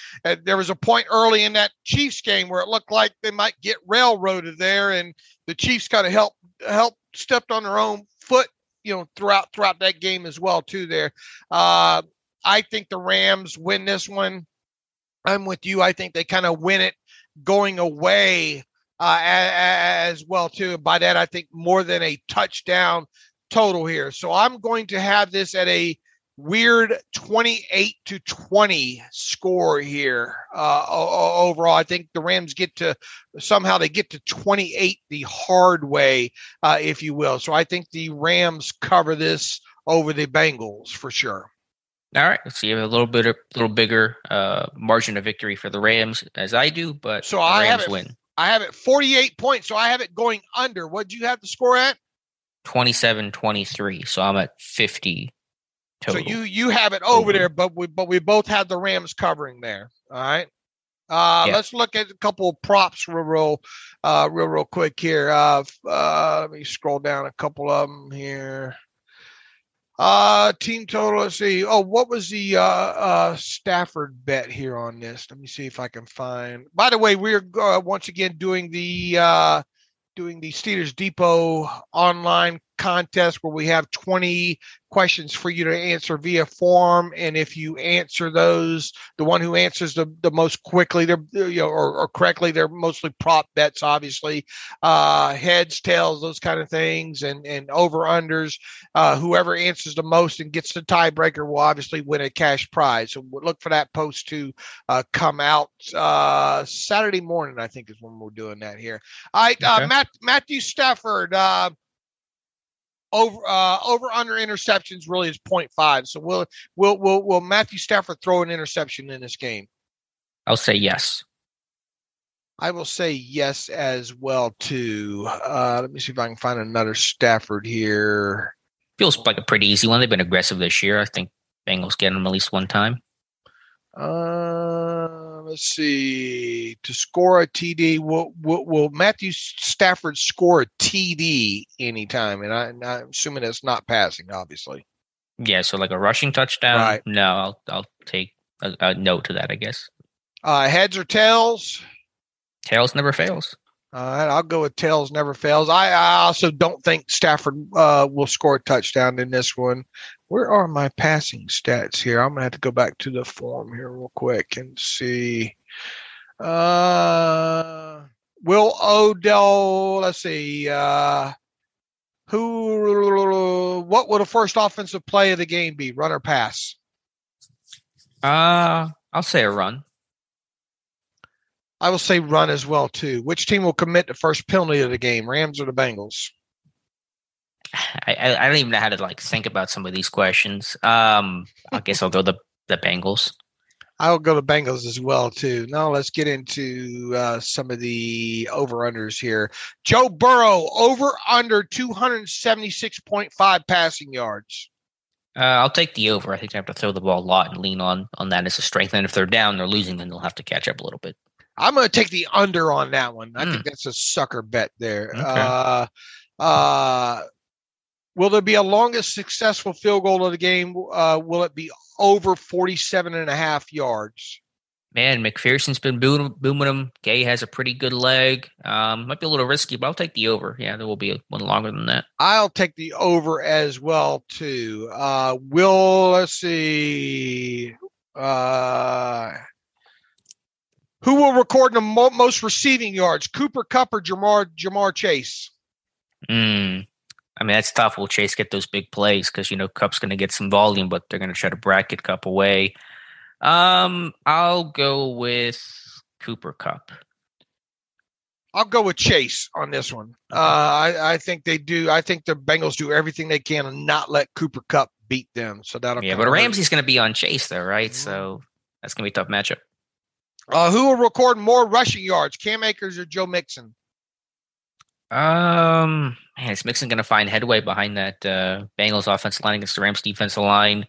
there was a point early in that Chiefs game where it looked like they might get railroaded there, and the Chiefs kind of helped stepped on their own foot, throughout that game as well too there. I think the Rams win this one. I'm with you. I think they kind of win it going away as well too. By that, I think more than a touchdown total here. So I'm going to have this at a weird 28-20 score here. Overall, I think the Rams get to 28 the hard way, if you will. So I think the Rams cover this over the Bengals for sure. All right, let's see. A little bigger margin of victory for the Rams as I do, but so the Rams win. I have it 48 points, so I have it going under. What'd you have the score at? 27-23. So I'm at 50 total. So you have it over there, but we both had the Rams covering there. All right. Let's look at a couple of props real quick here. Let me scroll down a couple of them here. Team total. Let's see. Oh, what was the Stafford bet here on this? Let me see if I can find. By the way, we're once again doing the Steelers Depot online contest where we have 20 questions for you to answer via form, and if you answer those, the one who answers the most quickly, or correctly, they're mostly prop bets, obviously, heads, tails, those kind of things, and over unders. Whoever answers the most and gets the tiebreaker will obviously win a cash prize. So look for that post to come out Saturday morning, I think, is when we're doing that here. All right, okay. Matthew Stafford. Over under interceptions really is 0.5. So will Matthew Stafford throw an interception in this game? I'll say yes. I will say yes as well too. Let me see if I can find another Stafford here. Feels like a pretty easy one. They've been aggressive this year. I think Bengals get them at least one time. Let's see. To score a TD, will Matthew Stafford score a TD anytime? And I'm assuming that's not passing, obviously. Yeah, so like a rushing touchdown. Right. No, I'll take a no to that, I guess. Heads or tails? Tails never fails. I'll go with tails never fails. I also don't think Stafford will score a touchdown in this one. Where are my passing stats here? I'm going to have to go back to the form here real quick and see. Will Odell, let's see. What would the first offensive play of the game be? Run or pass? I'll say a run. I will say run as well, too. Which team will commit the first penalty of the game, Rams or the Bengals? I don't even know how to think about some of these questions. I guess I'll go the Bengals. I'll go to Bengals as well, too. Now let's get into some of the over-unders here. Joe Burrow, over-under 276.5 passing yards. I'll take the over. I think they have to throw the ball a lot and lean on that as a strength. And if they're down, they're losing, then they'll have to catch up a little bit. I'm going to take the under on that one. I think that's a sucker bet there. Okay. Will there be a longest successful field goal of the game? Will it be over 47.5 yards? Man, McPherson's been booming them. Gay has a pretty good leg. Might be a little risky, but I'll take the over. Yeah, there will be one longer than that. I'll take the over as well, too. Let's see. Who will record the most receiving yards, Cooper Kupp or Jamar Chase? I mean, that's tough. Will Chase get those big plays? Because, Kupp's going to get some volume, but they're going to try to bracket Kupp away. I'll go with Cooper Kupp. I'll go with Chase on this one. I think they do. I think the Bengals do everything they can and not let Cooper Kupp beat them. So that'll but Ramsey's going to be on Chase, though, right? So that's going to be a tough matchup. Who will record more rushing yards, Cam Akers or Joe Mixon? Man, is Mixon going to find headway behind that Bengals offensive line against the Rams defensive line?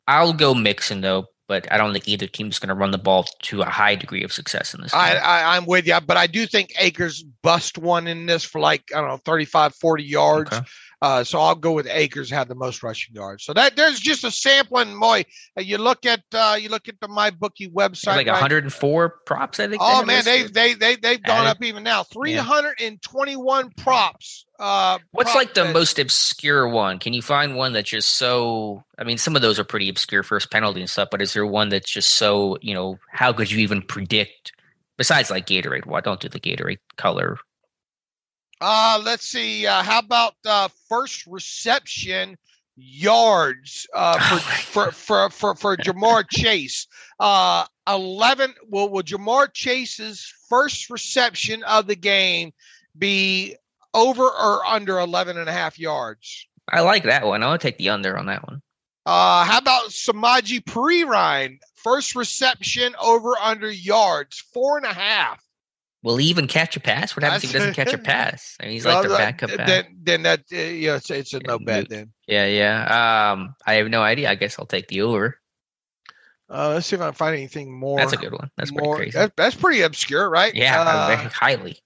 I'll go Mixon, though, but I don't think either team's going to run the ball to a high degree of success in this game. I'm with you, but I do think Akers bust one in this for 35, 40 yards. Okay. So I'll go with Akers have the most rushing yards. So that there's just a sampling. You look at the MyBookie website, like 104 props. I think. Oh man, they've gone up even now. 321 props. What's the most obscure one? Can you find one that's just so? I mean, some of those are pretty obscure, first penalty and stuff. But is there one that's just so? How could you even predict? Besides Gatorade, why don't do the Gatorade color? Let's see. How about first reception yards for Jamar Chase? 11. Will Jamar Chase's first reception of the game be over or under 11.5 yards? I like that one. I'll take the under on that one. How about Samaje Perine? First reception over under yards, 4.5. Will he even catch a pass? What happens if he doesn't catch a pass? I mean, he's like the backup back. Then that it's a no bet then. Yeah. I have no idea. I guess I'll take the over. Let's see if I can find anything more. That's a good one. That's pretty crazy. That's pretty obscure, right? Yeah, very highly.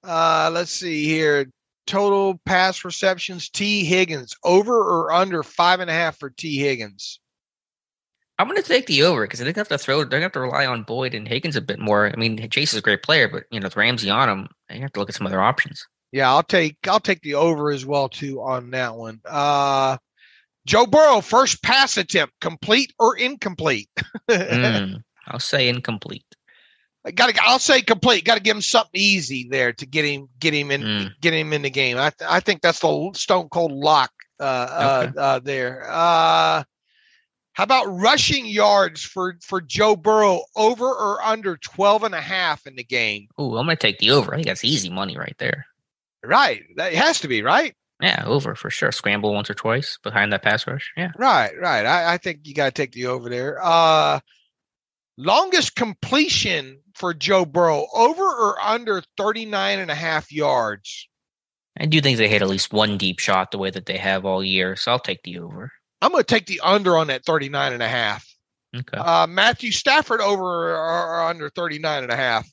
Let's see here. Total pass receptions. T. Higgins over or under 5.5 for T. Higgins. I'm going to take the over because I think they have to throw. They're going to have to rely on Boyd and Higgins a bit more. I mean, Chase is a great player, but with Ramsey on him, you have to look at some other options. Yeah, I'll take the over as well too on that one. Joe Burrow, first pass attempt, complete or incomplete? I'll say incomplete. I'll say complete. Got to give him something easy there to get him in the game. I think that's the stone cold lock there. How about rushing yards for Joe Burrow, over or under 12.5 in the game? Ooh, I'm going to take the over. I think that's easy money right there. Right. That has to be, right? Yeah, over for sure. Scramble once or twice behind that pass rush. Yeah. Right. I think you got to take the over there. Longest completion for Joe Burrow, over or under 39.5 yards? I do think they hit at least one deep shot the way that they have all year, so I'll take the over. I'm going to take the under on that 39.5. Okay. Matthew Stafford, over or under 39.5?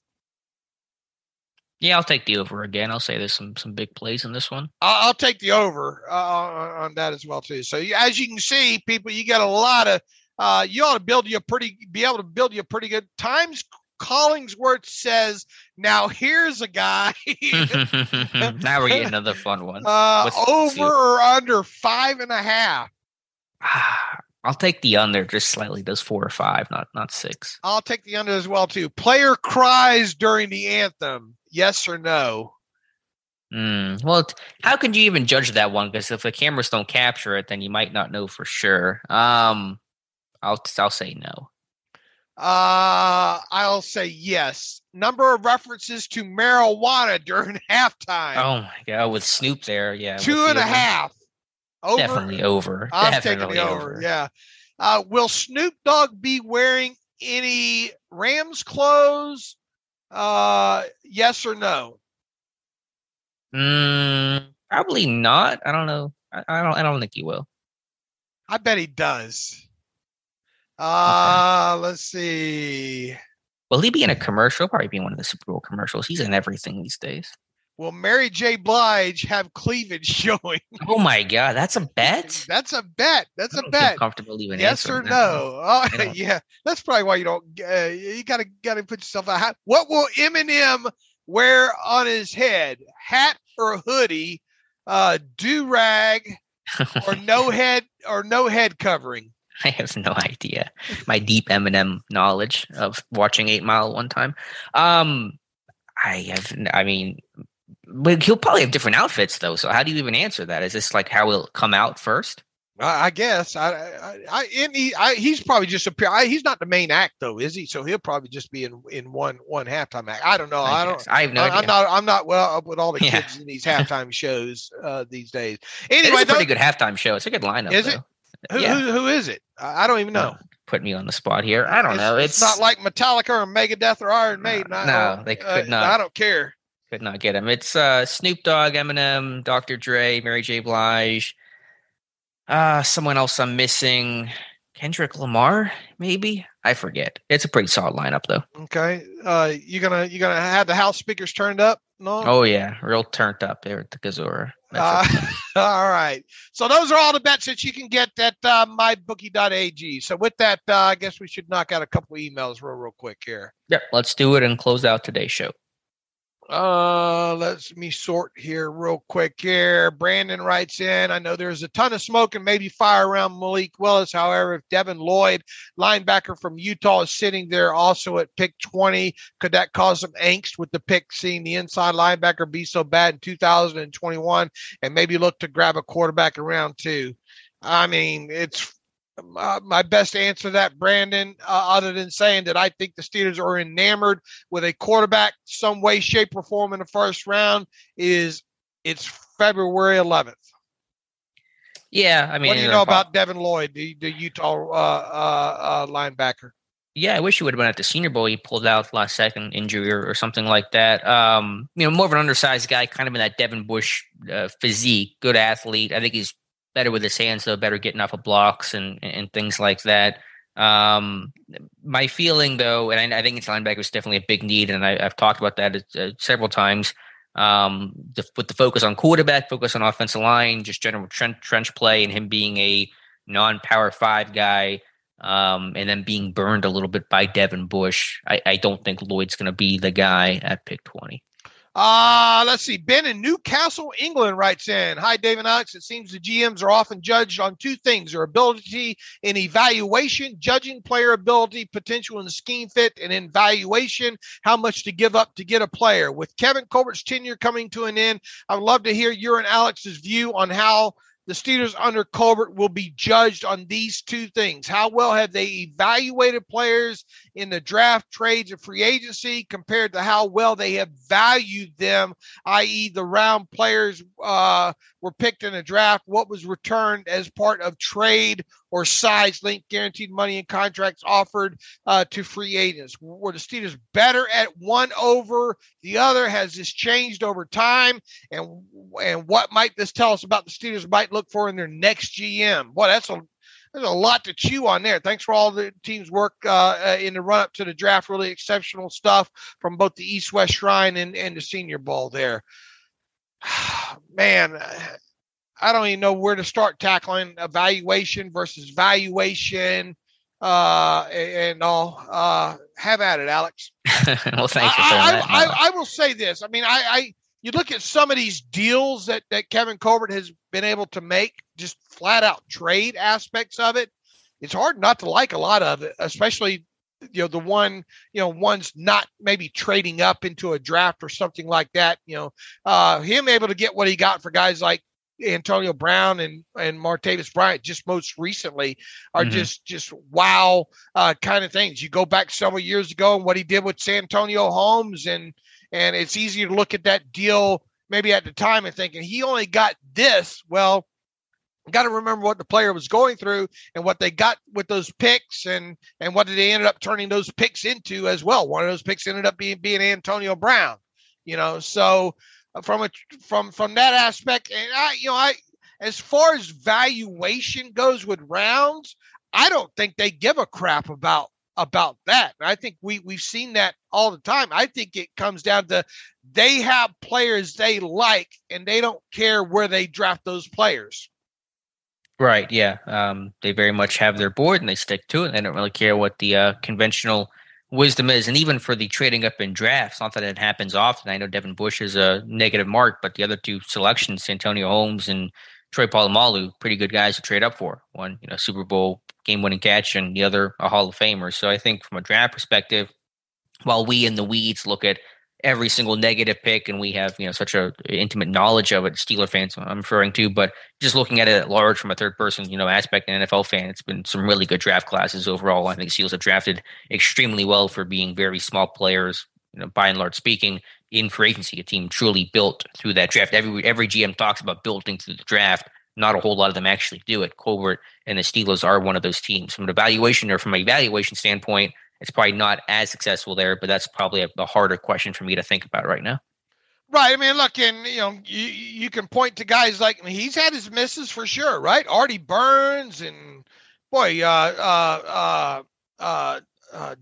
Yeah, I'll take the over again. I'll say there's some big plays in this one. I'll take the over on that as well too. So as you can see, people, you got a lot of you ought to be able to build you a pretty good Times. Collingsworth says, now here's a guy. Now we're getting another fun one. Over or under 5.5? I'll take the under, just slightly. Does 4 or 5, not 6. I'll take the under as well too. Player cries during the anthem. Yes or no? Well, how can you even judge that one? Because if the cameras don't capture it, then you might not know for sure. I'll say no. I'll say yes. Number of references to marijuana during halftime. Oh my God, with Snoop there, yeah. 2.5. Over. Definitely over. I'm Definitely taking the over. Yeah. Will Snoop Dogg be wearing any Rams clothes? Yes or no? Probably not. I don't know. I don't think he will. I bet he does. Okay. Let's see. Will he be in a commercial? Probably be in one of the Super Bowl commercials. He's in everything these days. Will Mary J. Blige have cleavage showing? Oh my God, that's a bet. That's a bet. That's a I don't bet. feel comfortable even Yes or answering no? Oh, yeah. That's probably why you don't. You gotta put yourself out. What will Eminem wear on his head? Hat or hoodie? Do rag or no head covering? I have no idea. My deep Eminem knowledge of watching 8 Mile one time. But he'll probably have different outfits though. So how do you even answer that? Is this like how it'll come out first? I guess. He's probably just he's not the main act though, is he? So he'll probably just be in one halftime act. I don't know. I have no idea. I'm not well up with all the kids in these halftime shows these days. Anyway, it's a pretty good halftime show. It's a good lineup. Is it? Who is it? I don't even know. Put me on the spot here. I don't know. It's not like Metallica or Megadeth or Iron Maiden. No, they could not. I don't care. Could not get him. It's Snoop Dogg, Eminem, Dr. Dre, Mary J. Blige. Someone else I'm missing. Kendrick Lamar, maybe? I forget. It's a pretty solid lineup though. Okay. You gonna have the house speakers turned up? No. Oh yeah, real turned up there at the Gazora. All right. So those are all the bets that you can get at mybookie.ag. So with that, I guess we should knock out a couple of emails real quick here. Yep, let's do it and close out today's show. Let me sort here real quick here. Brandon writes in, I know there's a ton of smoke and maybe fire around Malik Willis. However, if Devin Lloyd, linebacker from Utah, is sitting there also at pick 20, could that cause some angst with the pick, seeing the inside linebacker be so bad in 2021 and maybe look to grab a quarterback in round 2? I mean, it's my best answer to that, Brandon, other than saying that I think the Steelers are enamored with a quarterback some way, shape, or form in the first round, it's February 11th. Yeah, I mean, what do you know about Devin Lloyd, the Utah linebacker? Yeah, I wish he would have been at the Senior Bowl. He pulled out last second injury or something like that. More of an undersized guy, kind of in that Devin Bush physique, good athlete. I think he's better with his hands, though, better getting off of blocks and things like that. My feeling, though, and I think it's linebacker is definitely a big need, and I've talked about that several times, with the focus on quarterback, focus on offensive line, just general trench play, and him being a non-power 5 guy, and then being burned a little bit by Devin Bush. I don't think Lloyd's going to be the guy at pick 20. Let's see. Ben in Newcastle, England writes in, hi, Dave and Alex. It seems the GMs are often judged on 2 things, their ability in evaluation, judging player ability, potential in the scheme fit, and in valuation, how much to give up to get a player. With Kevin Colbert's tenure coming to an end, I would love to hear your and Alex's view on how the Steelers under Colbert will be judged on these 2 things. How well have they evaluated players in the draft, trades, and free agency compared to how well they have valued them, i.e. the round players were picked in the draft, what was returned as part of trade or size linked guaranteed money and contracts offered to free agents. Were the Steelers better at one over the other? Has this changed over time? And what might this tell us about the Steelers might look for in their next GM? Boy, there's a lot to chew on there. Thanks for all the team's work in the run-up to the draft. Really exceptional stuff from both the East-West Shrine and the Senior Bowl there. Man, I don't even know where to start tackling evaluation versus valuation and all. Have at it, Alex. Well, thanks for that. I will say this. I mean, you look at some of these deals that Kevin Colbert has been able to make, just flat out trade aspects of it. It's hard not to like a lot of it, especially, the one's not maybe trading up into a draft or something like that. Him able to get what he got for guys like Antonio Brown and Martavis Bryant just most recently are just wow kind of things. You go back several years ago and what he did with Santonio Holmes, and it's easy to look at that deal maybe at the time and thinking he only got this. Well, got to remember what the player was going through and what they got with those picks and what did they ended up turning those picks into as well. One of those picks ended up being Antonio Brown, so from that aspect. And I as far as valuation goes with rounds, I don't think they give a crap about that. And I think we've seen that all the time. I think it comes down to they have players they like and they don't care where they draft those players. Right. Yeah. They very much have their board and they stick to it. They don't really care what the conventional wisdom is. And even for the trading up in drafts, not that it happens often. I know Devin Bush is a negative mark, but the other two selections, Santonio Holmes and Troy Polamalu, pretty good guys to trade up for. One, Super Bowl game-winning catch, and the other a Hall of Famer. So I think from a draft perspective, while we in the weeds look at every single negative pick, and we have such a intimate knowledge of it, Steeler fans I'm referring to, but just looking at it at large from a third person aspect, an NFL fan, it's been some really good draft classes overall. I think Steelers have drafted extremely well for being very small players, by and large speaking, in free agency. A team truly built through that draft. Every GM talks about building through the draft. Not a whole lot of them actually do it. Colbert and the Steelers are one of those teams. From an evaluation standpoint, it's probably not as successful there, but that's probably the harder question for me to think about right now. Right. I mean, look, and you can point to guys like he's had his misses for sure, right? Artie Burns and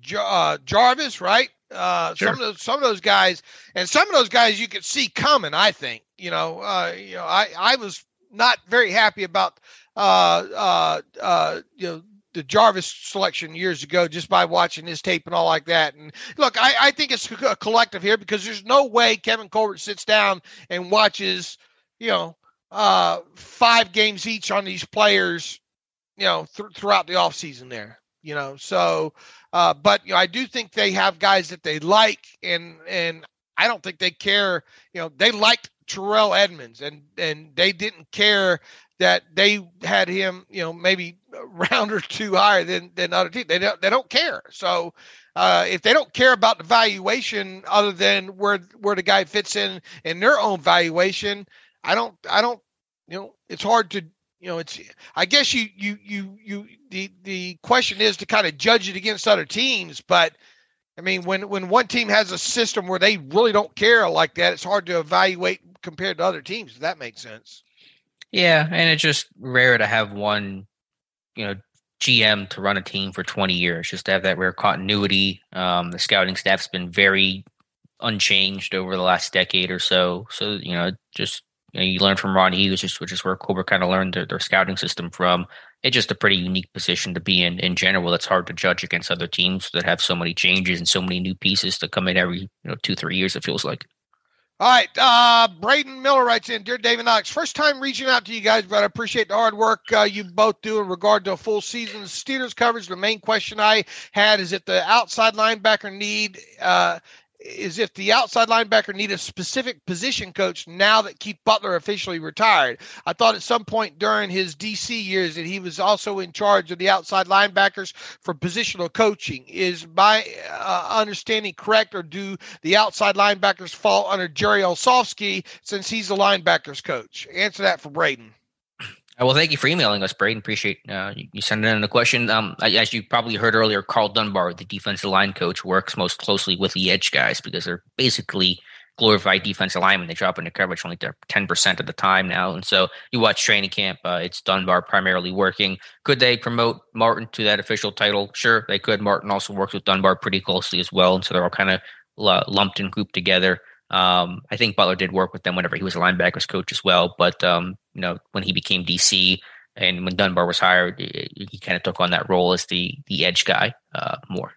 Jarvis, right? Sure. Some of those guys, and some of those guys you could see coming. I think I was not very happy about the Jarvis selection years ago just by watching his tape and all like that. And look, I think it's a collective here because there's no way Kevin Colbert sits down and watches, 5 games each on these players, throughout the offseason there, so, but I do think they have guys that they like and I don't think they care, they liked Terrell Edmunds and they didn't care that they had him, maybe a round or two higher than other teams. They don't care. So if they don't care about the valuation other than where the guy fits in their own valuation, I don't, it's hard to, it's, I guess the question is to kind of judge it against other teams, but I mean, when one team has a system where they really don't care like that, it's hard to evaluate compared to other teams. If that makes sense. Yeah, and it's just rare to have one, GM to run a team for 20 years, just to have that rare continuity. The scouting staff's been very unchanged over the last decade or so. So, you learn from Ron Hughes, which is where Colbert kind of learned their scouting system from. It's just a pretty unique position to be in general. It's hard to judge against other teams that have so many changes and so many new pieces to come in every 2-3 years, it feels like. All right. Braden Miller writes in, Dear David Knox, first time reaching out to you guys, but I appreciate the hard work you both do in regard to a full season Steelers coverage. The main question I had is if the outside linebacker need a specific position coach now that Keith Butler officially retired. I thought at some point during his DC years that he was also in charge of the outside linebackers for positional coaching. Is my understanding correct, or do the outside linebackers fall under Jerry Olsavsky since he's the linebackers coach? Answer that for Braden. Well, thank you for emailing us, Braden. Appreciate you sending in the question. As you probably heard earlier, Carl Dunbar, the defensive line coach, works most closely with the edge guys because they're basically glorified defensive linemen. They drop into coverage only 10% of the time now. And so you watch training camp, it's Dunbar primarily working. Could they promote Martin to that official title? Sure, they could. Martin also works with Dunbar pretty closely as well. And so they're all kind of lumped and grouped together. I think Butler did work with them whenever he was a linebackers coach as well. But, when he became DC and when Dunbar was hired, he kind of took on that role as the edge guy more.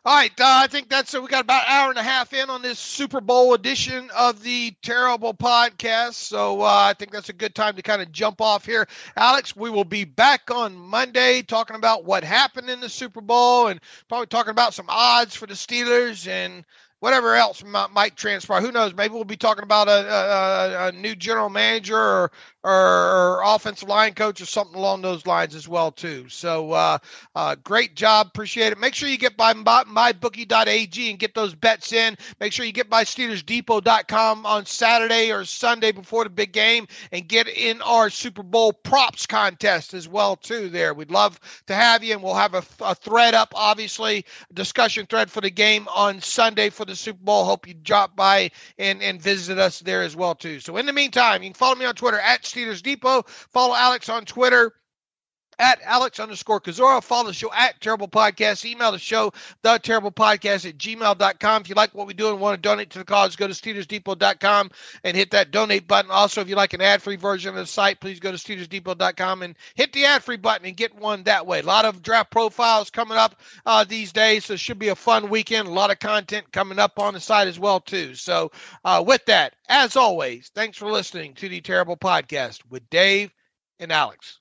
All right, I think that's it. We got about an hour and a half in on this Super Bowl edition of the Terrible Podcast. So I think that's a good time to kind of jump off here. Alex, we will be back on Monday talking about what happened in the Super Bowl and probably talking about some odds for the Steelers and whatever else might transpire. Who knows? Maybe we'll be talking about a new general manager or offensive line coach or something along those lines as well, too. So great job. Appreciate it. Make sure you get by mybookie.ag and get those bets in. Make sure you get by SteelersDepot.com on Saturday or Sunday before the big game and get in our Super Bowl props contest as well, too, there. We'd love to have you, and we'll have a thread up, obviously, a discussion thread for the game on Sunday for the Super Bowl. Hope you drop by and visit us there as well, too. So in the meantime, you can follow me on Twitter at Steelers Depot. Follow Alex on Twitter at Alex_Kozora. Follow the show at Terrible Podcast. Email the show, theterriblepodcast@gmail.com. If you like what we do and want to donate to the cause, go to SteelersDepot.com and hit that donate button. Also, if you like an ad-free version of the site, please go to SteelersDepot.com and hit the ad-free button and get one that way. A lot of draft profiles coming up these days, so it should be a fun weekend. A lot of content coming up on the site as well, too. So with that, as always, thanks for listening to the Terrible Podcast with Dave and Alex.